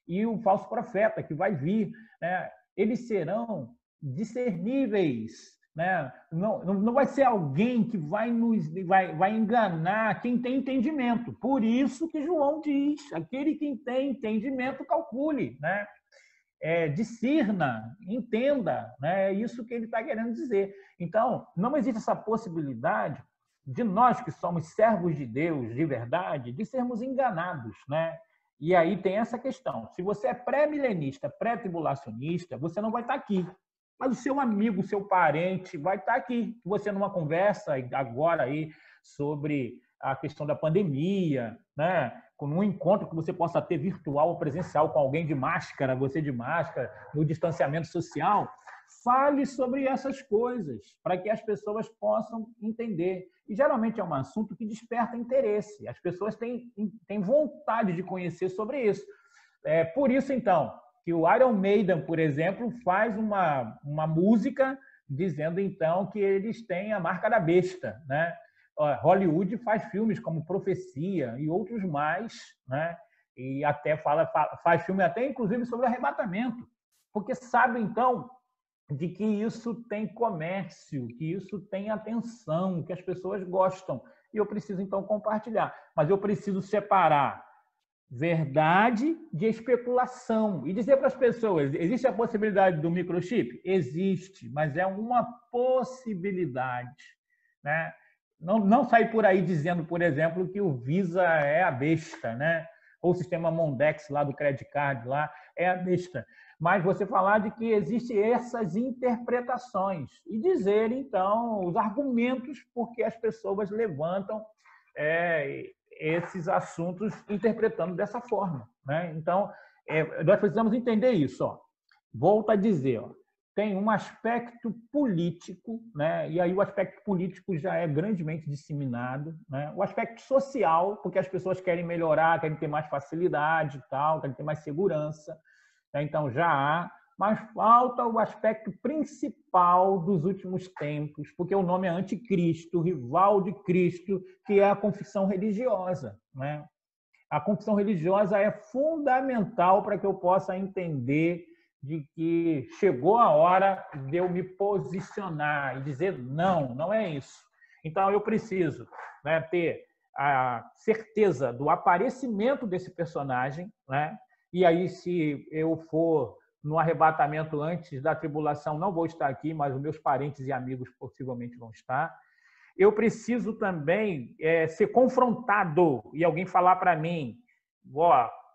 e o falso profeta que vai vir, né? Eles serão discerníveis, né? Não vai ser alguém que vai enganar quem tem entendimento. Por isso que João diz, aquele que tem entendimento, calcule, né? Discirna, entenda, né? É isso que ele está querendo dizer. Então, não existe essa possibilidade de nós que somos servos de Deus de verdade, de sermos enganados, né? E aí tem essa questão. Se você é pré-milenista, pré-tribulacionista, você não vai estar aqui. Mas o seu amigo, o seu parente vai estar aqui. Você numa conversa agora aí sobre a questão da pandemia, né? Com um encontro que você possa ter virtual ou presencial com alguém de máscara, você de máscara, no distanciamento social, fale sobre essas coisas para que as pessoas possam entender. E geralmente é um assunto que desperta interesse. As pessoas têm vontade de conhecer sobre isso. Por isso, então, que o Iron Maiden, por exemplo, faz uma música dizendo, então, que eles têm a marca da besta, né? Hollywood faz filmes como Profecia e outros mais, né? E até faz filme até, inclusive, sobre arrebatamento. Porque sabe, então, de que isso tem comércio, que isso tem atenção, que as pessoas gostam. E eu preciso, então, compartilhar. Mas eu preciso separar verdade de especulação e dizer para as pessoas, existe a possibilidade do microchip? Existe, mas é uma possibilidade, né? Não sair por aí dizendo, por exemplo, que o Visa é a besta, né? Ou o sistema Mondex lá do Credit Card lá é a besta. Mas você falar de que existem essas interpretações e dizer, então, os argumentos por que as pessoas levantam esses assuntos interpretando dessa forma, né? Então, nós precisamos entender isso. Ó. Volto a dizer, ó, tem um aspecto político, né? E aí o aspecto político já é grandemente disseminado, né? O aspecto social, porque as pessoas querem melhorar, querem ter mais facilidade e tal, querem ter mais segurança. Então, já há, mas falta o aspecto principal dos últimos tempos, porque o nome é anticristo, rival de Cristo, que é a confissão religiosa, né? A confissão religiosa é fundamental para que eu possa entender de que chegou a hora de eu me posicionar e dizer não é isso. Então, eu preciso, né, ter a certeza do aparecimento desse personagem, né? E aí, se eu for no arrebatamento antes da tribulação, não vou estar aqui, mas os meus parentes e amigos possivelmente vão estar. Eu preciso também ser confrontado e alguém falar para mim,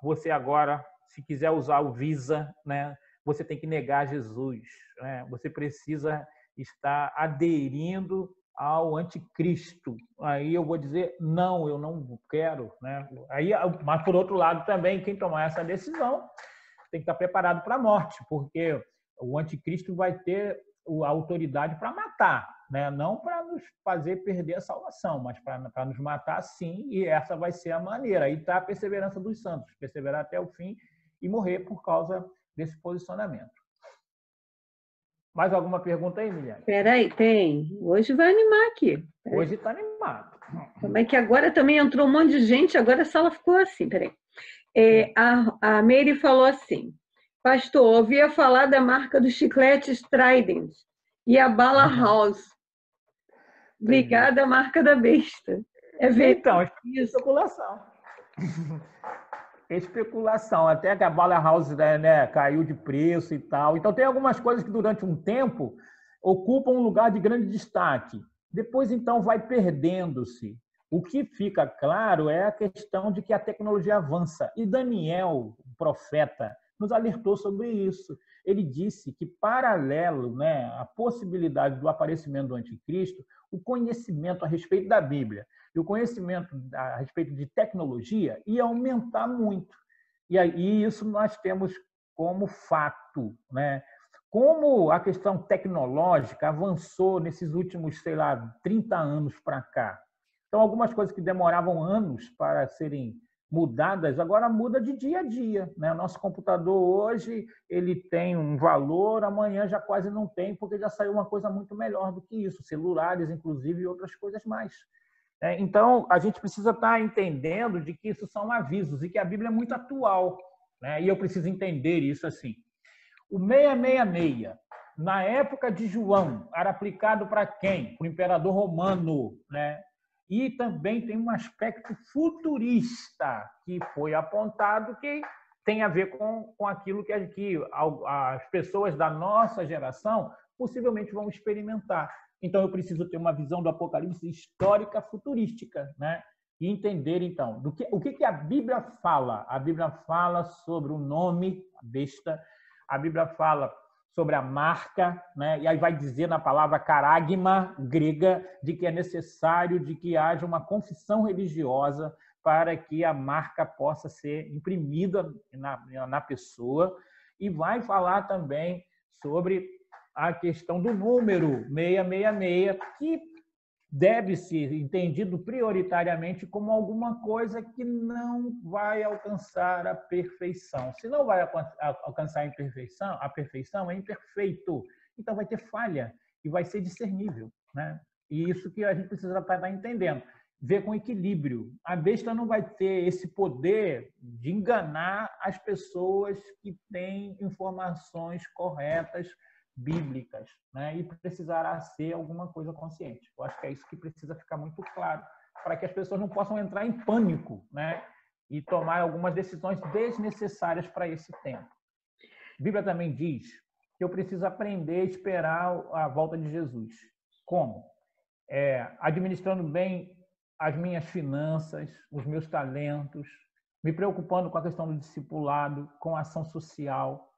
você agora, se quiser usar o Visa, né, você tem que negar Jesus, né? Você precisa estar aderindo ao anticristo. Aí eu vou dizer, não, eu não quero, né? Aí, mas, por outro lado, também, quem tomar essa decisão tem que estar preparado para a morte, porque o anticristo vai ter a autoridade para matar, né? Não para nos fazer perder a salvação, mas para nos matar, sim, e essa vai ser a maneira. Aí está a perseverança dos santos, perseverar até o fim e morrer por causa desse posicionamento. Mais alguma pergunta aí, Miliane?
Espera aí, tem. Hoje vai animar aqui.
Hoje está animado.
Como é que agora também entrou um monte de gente, agora a sala ficou assim, peraí. A Mary falou assim, pastor, ouvia falar da marca dos chicletes Trident E a Bala House, ligada à marca da besta. É ver
Então, especulação. Especulação, até que a Bala House, né, caiu de preço e tal. Então, tem algumas coisas que durante um tempo ocupam um lugar de grande destaque. Depois, então, vai perdendo-se. O que fica claro é a questão de que a tecnologia avança. E Daniel, o profeta, nos alertou sobre isso. Ele disse que, paralelo, né, à possibilidade do aparecimento do anticristo, o conhecimento a respeito da Bíblia e o conhecimento a respeito de tecnologia ia aumentar muito. E aí isso nós temos como fato, né? Como a questão tecnológica avançou nesses últimos, 30 anos para cá. Então, algumas coisas que demoravam anos para serem mudadas, agora muda de dia a dia, né? O nosso computador hoje, ele tem um valor, amanhã já quase não tem, porque já saiu uma coisa muito melhor do que isso, celulares, inclusive, e outras coisas mais. Então, a gente precisa estar entendendo de que isso são avisos e que a Bíblia é muito atual, né? E eu preciso entender isso assim. O 666, na época de João, era aplicado para quem? Para o imperador romano, né? E também tem um aspecto futurista que foi apontado que tem a ver com aquilo que as pessoas da nossa geração possivelmente vão experimentar. Então, eu preciso ter uma visão do Apocalipse histórica futurística, né? E entender, então, o que a Bíblia fala. A Bíblia fala sobre o nome, a besta. A Bíblia fala sobre a marca, né? E aí vai dizer na palavra caragma grega de que é necessário de que haja uma confissão religiosa para que a marca possa ser imprimida na pessoa. E vai falar também sobre a questão do número 666, que deve ser entendido prioritariamente como alguma coisa que não vai alcançar a perfeição. Se não vai alcançar a perfeição é imperfeito. Então vai ter falha e vai ser discernível, né? E isso que a gente precisa estar entendendo. Ver com equilíbrio. A besta não vai ter esse poder de enganar as pessoas que têm informações corretas bíblicas, né? E precisará ser alguma coisa consciente. Eu acho que é isso que precisa ficar muito claro, para que as pessoas não possam entrar em pânico, né? E tomar algumas decisões desnecessárias para esse tempo. A Bíblia também diz que eu preciso aprender a esperar a volta de Jesus. Como? Administrando bem as minhas finanças, os meus talentos, me preocupando com a questão do discipulado, com a ação social.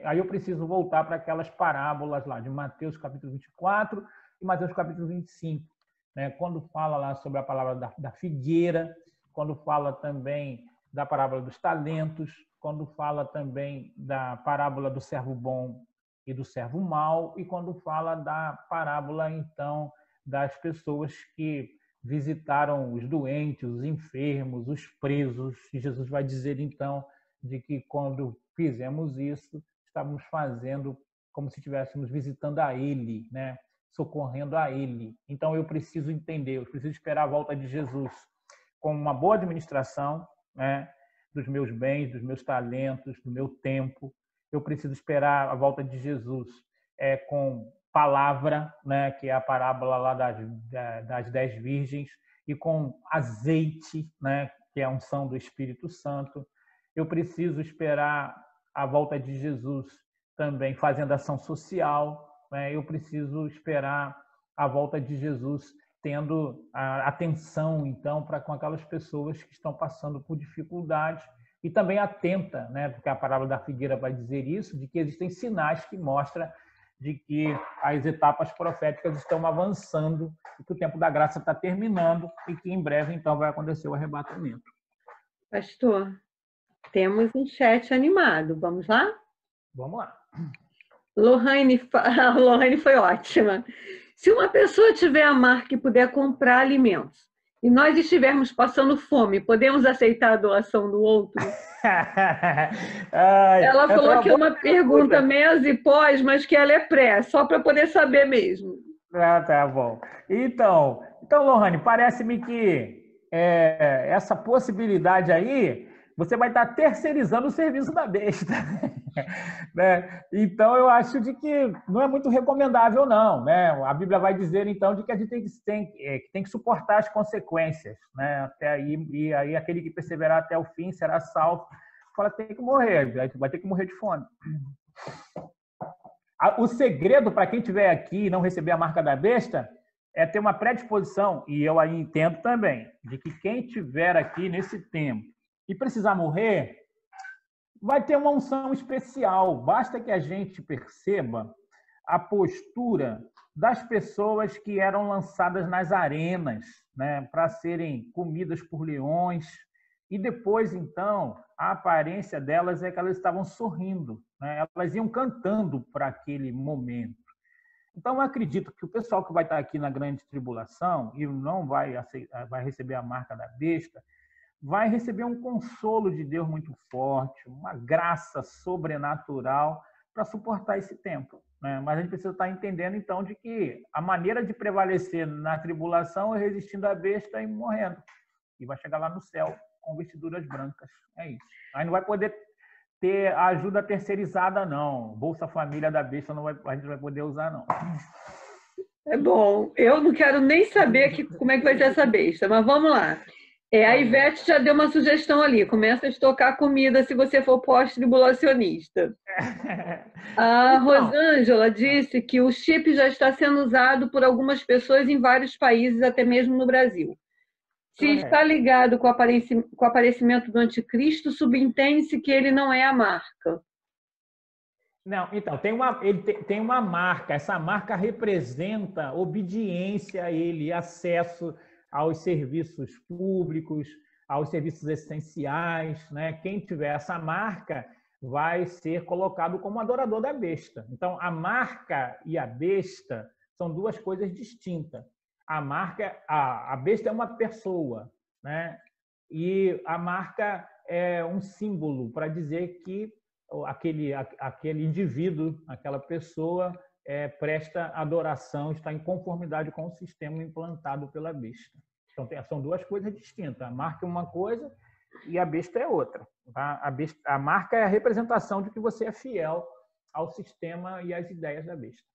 Aí eu preciso voltar para aquelas parábolas lá de Mateus capítulo 24 e Mateus capítulo 25, né? Quando fala lá sobre a palavra da figueira, quando fala também da parábola dos talentos, quando fala também da parábola do servo bom e do servo mau, e quando fala da parábola, então, das pessoas que visitaram os doentes, os enfermos, os presos, e Jesus vai dizer, então, de que quando fizemos isso, estávamos fazendo como se estivéssemos visitando a Ele, né? Socorrendo a Ele. Então, eu preciso entender, eu preciso esperar a volta de Jesus com uma boa administração, né? Dos meus bens, dos meus talentos, do meu tempo. Eu preciso esperar a volta de Jesus com palavra, né? Que é a parábola lá das 10 virgens, e com azeite, né? Que é a unção do Espírito Santo. Eu preciso esperar a volta de Jesus também fazendo ação social, né? Eu preciso esperar a volta de Jesus tendo a atenção, então, com aquelas pessoas que estão passando por dificuldades, e também atenta, né? Porque a parábola da figueira vai dizer isso, de que existem sinais que mostram de que as etapas proféticas estão avançando e que o tempo da graça está terminando e que em breve, então, vai acontecer o arrebatamento.
Pastor, temos um chat animado. Vamos lá?
Vamos lá.
A Lohane foi ótima. Se uma pessoa tiver a marca e puder comprar alimentos, e nós estivermos passando fome, podemos aceitar a doação do outro? Ela falou que é uma pergunta mês e pós, mas que ela é pré, só para poder saber mesmo.
Tá bom. Então Lohane, parece-me que essa possibilidade aí, você vai estar terceirizando o serviço da besta. Né? Então, eu acho de que não é muito recomendável, não. Né? A Bíblia vai dizer, então, de que a gente tem que suportar as consequências. Né? Até aí, e aí, aquele que perseverar até o fim será salvo. Fala, tem que morrer, vai ter que morrer de fome. O segredo para quem estiver aqui e não receber a marca da besta é ter uma predisposição, e eu aí entendo também, de que quem estiver aqui nesse tempo e precisar morrer, vai ter uma unção especial. Basta que a gente perceba a postura das pessoas que eram lançadas nas arenas, né, para serem comidas por leões. E depois, então, a aparência delas é que elas estavam sorrindo, né? Elas iam cantando para aquele momento. Então, eu acredito que o pessoal que vai estar aqui na grande tribulação e não vai receber a marca da besta, vai receber um consolo de Deus muito forte, uma graça sobrenatural para suportar esse tempo. Né? Mas a gente precisa estar entendendo, então, de que a maneira de prevalecer na tribulação é resistindo à besta e morrendo. E vai chegar lá no céu com vestiduras brancas. É isso. Aí não vai poder ter ajuda terceirizada, não. Bolsa Família da besta a gente não vai poder usar, não.
É bom. Eu não quero nem saber como é que vai ser essa besta, mas vamos lá. A Ivete já deu uma sugestão ali. Começa a estocar comida se você for pós-tribulacionista. A Rosângela disse que o chip já está sendo usado por algumas pessoas em vários países, até mesmo no Brasil. Se está ligado com o aparecimento do anticristo, subentende-se que ele não é a marca.
Não, então, ele tem uma marca. Essa marca representa obediência a ele, acesso aos serviços públicos, aos serviços essenciais. Né? Quem tiver essa marca vai ser colocado como adorador da besta. Então, a marca e a besta são duas coisas distintas. A besta é uma pessoa, né? E a marca é um símbolo para dizer que aquele indivíduo, aquela pessoa presta adoração, está em conformidade com o sistema implantado pela besta. Então, são duas coisas distintas. A marca é uma coisa e a besta é outra. Tá? A marca é a representação de que você é fiel ao sistema e às ideias da besta.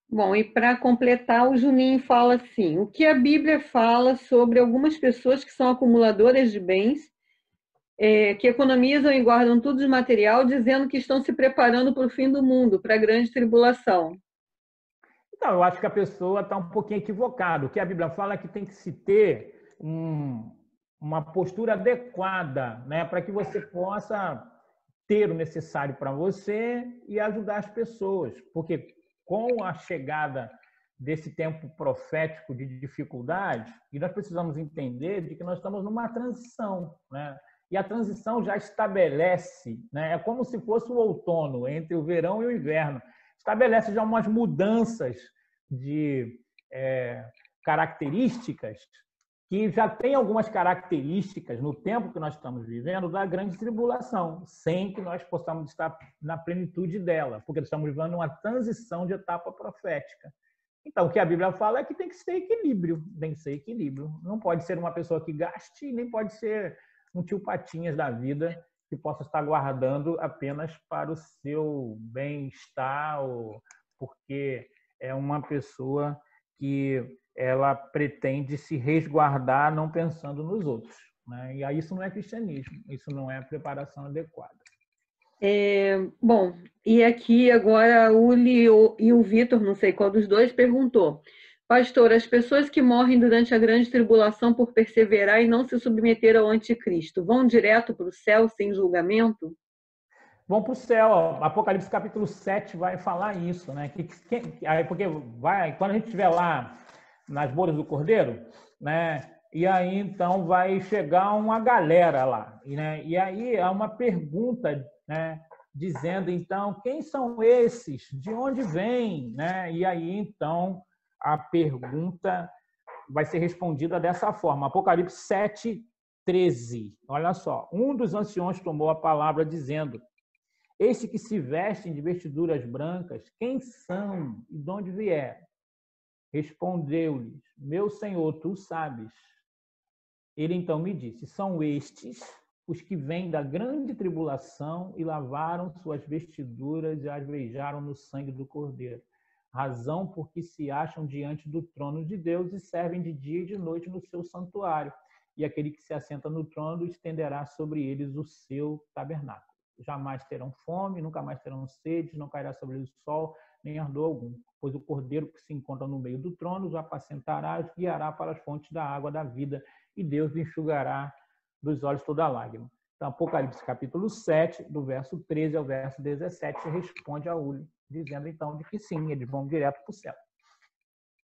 Bom, e para completar, o Juninho fala assim: o que a Bíblia fala sobre algumas pessoas que são acumuladoras de bens, que economizam e guardam tudo de material, dizendo que estão se preparando para o fim do mundo, para a grande tribulação?
Então, eu acho que a pessoa está um pouquinho equivocada. O que a Bíblia fala é que tem que se ter uma postura adequada, né, para que você possa ter o necessário para você e ajudar as pessoas. Porque com a chegada desse tempo profético de dificuldade, e nós precisamos entender de que nós estamos numa transição, né? E a transição já estabelece, né? É como se fosse o outono, entre o verão e o inverno. Estabelece já umas mudanças de características que já tem algumas características no tempo que nós estamos vivendo da grande tribulação, sem que nós possamos estar na plenitude dela, porque nós estamos vivendo uma transição de etapa profética. Então, o que a Bíblia fala é que tem que ser equilíbrio, tem que ser equilíbrio. Não pode ser uma pessoa que gaste, nem pode ser um tio Patinhas da vida que possa estar guardando apenas para o seu bem-estar, ou porque é uma pessoa que ela pretende se resguardar não pensando nos outros. Né? E aí isso não é cristianismo, isso não é preparação adequada.
Bom, e aqui agora o Lio e o Vitor, não sei qual dos dois, perguntou: pastor, as pessoas que morrem durante a grande tribulação por perseverar e não se submeter ao anticristo, vão direto para o céu sem julgamento?
Vão para o céu. Apocalipse capítulo 7 vai falar isso, né? Porque quando a gente estiver lá nas bodas do Cordeiro, né? E aí então vai chegar uma galera lá, né? E aí há uma pergunta, né? Dizendo então quem são esses, de onde vêm, né? E aí então a pergunta vai ser respondida dessa forma. Apocalipse 7:13. Olha só, um dos anciões tomou a palavra dizendo: estes que se vestem de vestiduras brancas, quem são e de onde vieram? Respondeu-lhes: meu Senhor, tu sabes. Ele então me disse: são estes os que vêm da grande tribulação e lavaram suas vestiduras e as beijaram no sangue do Cordeiro. Razão porque se acham diante do trono de Deus e servem de dia e de noite no seu santuário. E aquele que se assenta no trono estenderá sobre eles o seu tabernáculo. Jamais terão fome, nunca mais terão sede, não cairá sobre eles o sol, nem ardor algum. Pois o Cordeiro que se encontra no meio do trono os apacentará, os guiará para as fontes da água da vida, e Deus enxugará dos olhos toda lágrima. Então, Apocalipse capítulo 7, do verso 13 ao verso 17, responde a Uli, dizendo então de que sim, eles vão direto para o céu.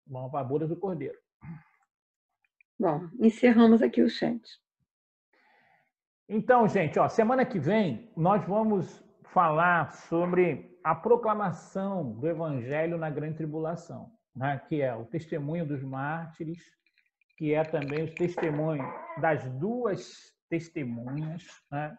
Vão para a boda do Cordeiro.
Bom, encerramos aqui o chat.
Então, gente, semana que vem nós vamos falar sobre a proclamação do Evangelho na Grande Tribulação, né? Que é o testemunho dos mártires, que é também o testemunho das duas testemunhas, né?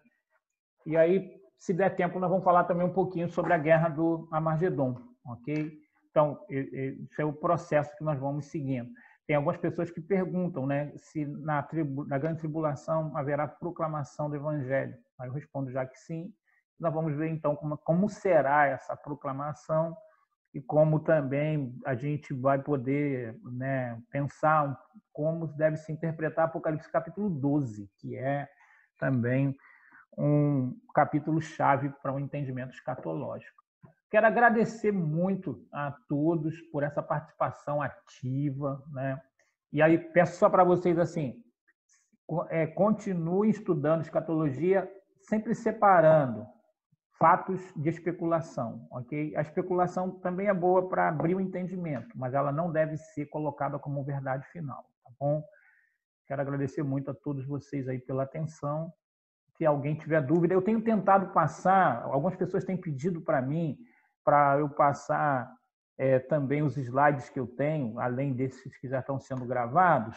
E aí, se der tempo, nós vamos falar também um pouquinho sobre a guerra do Armagedon, ok? Então, esse é o processo que nós vamos seguindo. Tem algumas pessoas que perguntam, né, se na Grande Tribulação haverá proclamação do Evangelho. Aí eu respondo já que sim. Nós vamos ver, então, como será essa proclamação e como também a gente vai poder, né, pensar como deve se interpretar Apocalipse capítulo 12, que é também um capítulo-chave para um entendimento escatológico. Quero agradecer muito a todos por essa participação ativa, né? E aí peço só para vocês assim, continuem estudando escatologia, sempre separando fatos de especulação, ok? A especulação também é boa para abrir o entendimento, mas ela não deve ser colocada como verdade final, tá bom? Quero agradecer muito a todos vocês aí pela atenção. Se alguém tiver dúvida, eu tenho tentado passar, algumas pessoas têm pedido para mim, para eu passar também os slides que eu tenho, além desses que já estão sendo gravados,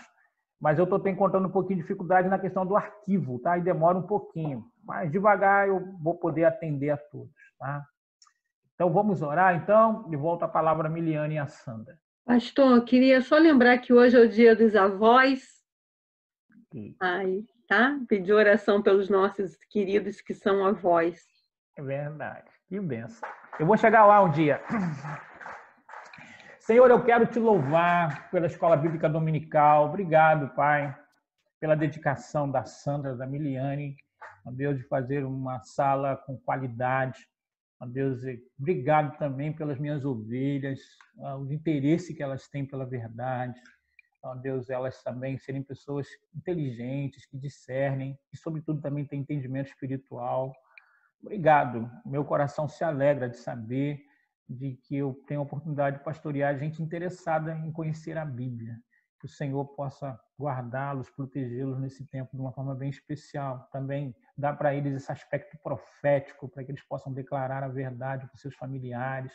mas eu estou encontrando um pouquinho de dificuldade na questão do arquivo, tá? E demora um pouquinho, mas devagar eu vou poder atender a todos, tá? Então vamos orar, então, e volta a palavra a Miliane e a Sandra.
Pastor, eu queria só lembrar que hoje é o dia dos avós. Tá? Pedir oração pelos nossos queridos que são avós.
É verdade. Que benção. Eu vou chegar lá um dia. Senhor, eu quero te louvar pela Escola Bíblica Dominical. Obrigado, Pai, pela dedicação da Sandra, da Miliane, ó Deus, de fazer uma sala com qualidade. Ó Deus, obrigado também pelas minhas ovelhas, o interesse que elas têm pela verdade. Ó Deus, elas também serem pessoas inteligentes, que discernem, e sobretudo também têm entendimento espiritual. Obrigado. Meu coração se alegra de saber de que eu tenho a oportunidade de pastorear gente interessada em conhecer a Bíblia. Que o Senhor possa guardá-los, protegê-los nesse tempo de uma forma bem especial. Também dá para eles esse aspecto profético, para que eles possam declarar a verdade para os seus familiares.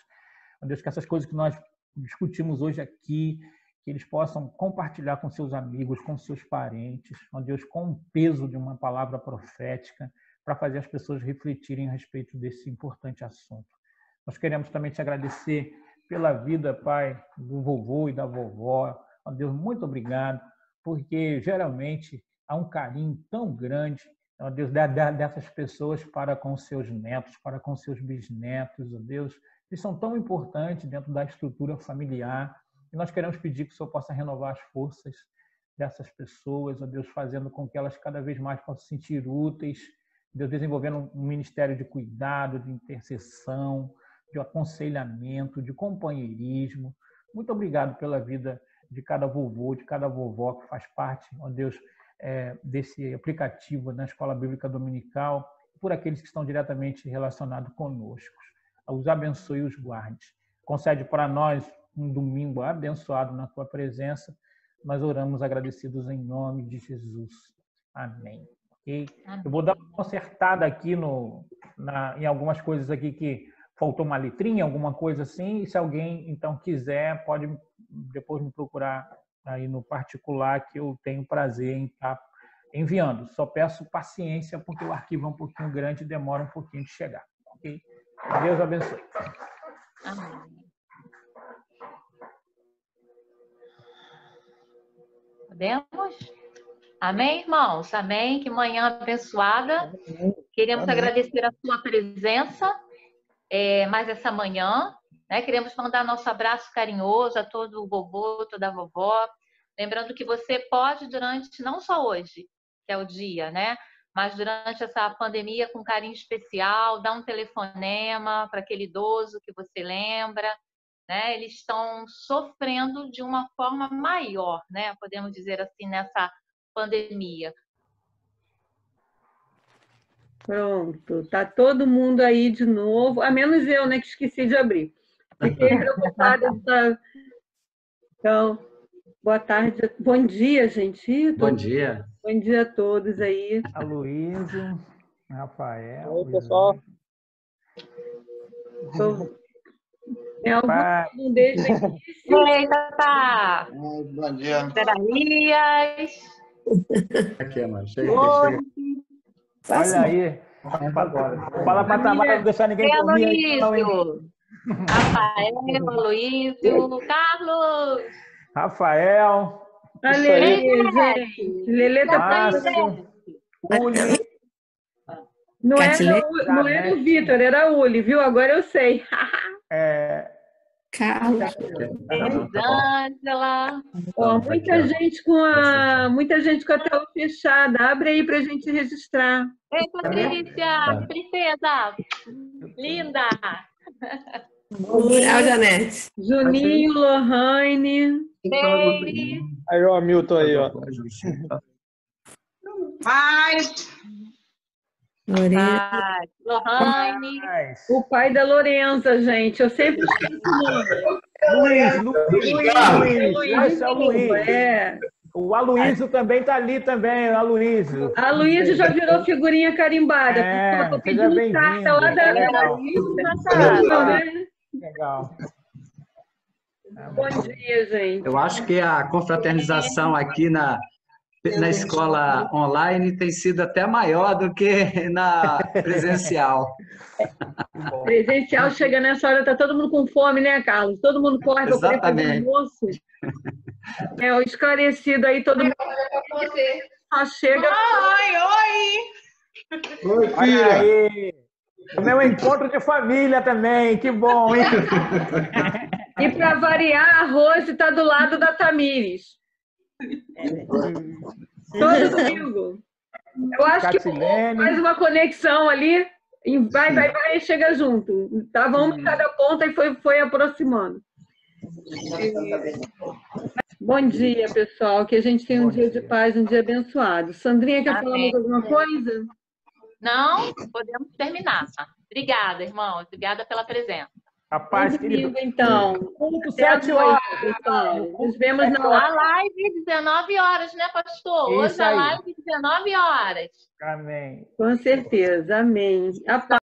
Ó Deus, que essas coisas que nós discutimos hoje aqui, que eles possam compartilhar com seus amigos, com seus parentes, ó Deus, com o peso de uma palavra profética, para fazer as pessoas refletirem a respeito desse importante assunto. Nós queremos também te agradecer pela vida, Pai, do vovô e da vovó. Ó Deus, muito obrigado, porque geralmente há um carinho tão grande, ó Deus, dessas pessoas para com seus netos, para com seus bisnetos, ó Deus. Eles são tão importantes dentro da estrutura familiar. E nós queremos pedir que o Senhor possa renovar as forças dessas pessoas, ó Deus, fazendo com que elas cada vez mais possam se sentir úteis, Deus, desenvolvendo um ministério de cuidado, de intercessão, de aconselhamento, de companheirismo. Muito obrigado pela vida de cada vovô, de cada vovó que faz parte, ó Deus, desse aplicativo na Escola Bíblica Dominical, por aqueles que estão diretamente relacionados conosco. Os abençoe e os guarde. Concede para nós um domingo abençoado na tua presença. Nós oramos agradecidos em nome de Jesus. Amém. Okay? Eu vou dar uma consertada aqui em algumas coisas aqui que faltou uma letrinha, alguma coisa assim. E se alguém então quiser, pode depois me procurar aí no particular, que eu tenho prazer em estar enviando. Só peço paciência, porque o arquivo é um pouquinho grande e demora um pouquinho de chegar. Okay? Deus abençoe.
Amém. Podemos? Amém, irmãos? Amém. Que manhã abençoada. Queremos agradecer a sua presença mais essa manhã. Né? Queremos mandar nosso abraço carinhoso a todo o vovô, toda a vovó. Lembrando que você pode, durante, não só hoje, que é o dia, né? Mas durante essa pandemia, com carinho especial, dar um telefonema para aquele idoso que você lembra. Né? Eles estão sofrendo de uma forma maior, né? Podemos dizer assim, nessa pandemia.
Pronto, tá todo mundo aí de novo, a menos eu, né, que esqueci de abrir. Fiquei preocupada. Então, boa tarde, bom dia, gente.
Bom dia.
Bom dia a todos aí.
Aloysio, Rafael.
Oi, pessoal.
Tem algum desde o início?
Oi, Tatá.
Bom dia.
Zeralias.
Aqui, mano. Chega,
Oi.
Olha aí. Fala para Tamara não deixar ninguém dormir.
Aloysio. Rafael, Aloysio, Carlos.
Rafael.
A Lelê, gente. Lelê tá
Márcio. Uli.
Não era o Vitor, era a Uli, viu? Agora eu sei.
Carlos.
Elisângela.
Ó, muita gente com a tela fechada. Abre aí para a gente registrar.
Ei, Patrícia, princesa. Linda.
Rural, Janete.
Juninho, Lohane.
Ei.
Aí, ó, Milton aí, ó.
Lorena.
Lohane.
O pai da Lorenza, gente. Eu sempre esqueço o nome.
Luiz. Esse é o Luiz.
É.
O Aloysio também está ali também, o Aloysio.
A Luísa já virou figurinha carimbada. Tô
seja
pedindo
bem-vindo.
carta lá da
Legal.
né?
Legal.
Bom dia, gente.
Eu acho que a confraternização aqui na escola online tem sido até maior do que na presencial.
Presencial chega nessa hora, tá todo mundo com fome, né, Carlos? Todo mundo corre para poder fazer almoço. O esclarecido aí, todo mundo só chega.
Oi,
Olha
filha.
aí. O meu encontro de família também, que bom, hein?
E para variar, a Rose está do lado da Tamires. Todo domingo. Eu acho que faz uma conexão ali, e vai e chega junto. Tava uma em cada ponta e foi aproximando. Bom dia, pessoal. Que a gente tenha um dia de paz, um dia abençoado. Sandrinha, quer falar mais alguma coisa?
Não, podemos terminar. Obrigada, irmão. Obrigada pela presença.
Rapaz,
domingo, então.
Até 7 horas,
pessoal. Nos vemos na live.
A live 19 horas, né, pastor? Hoje a live 19 horas.
Amém.
Com certeza. Amém. A paz.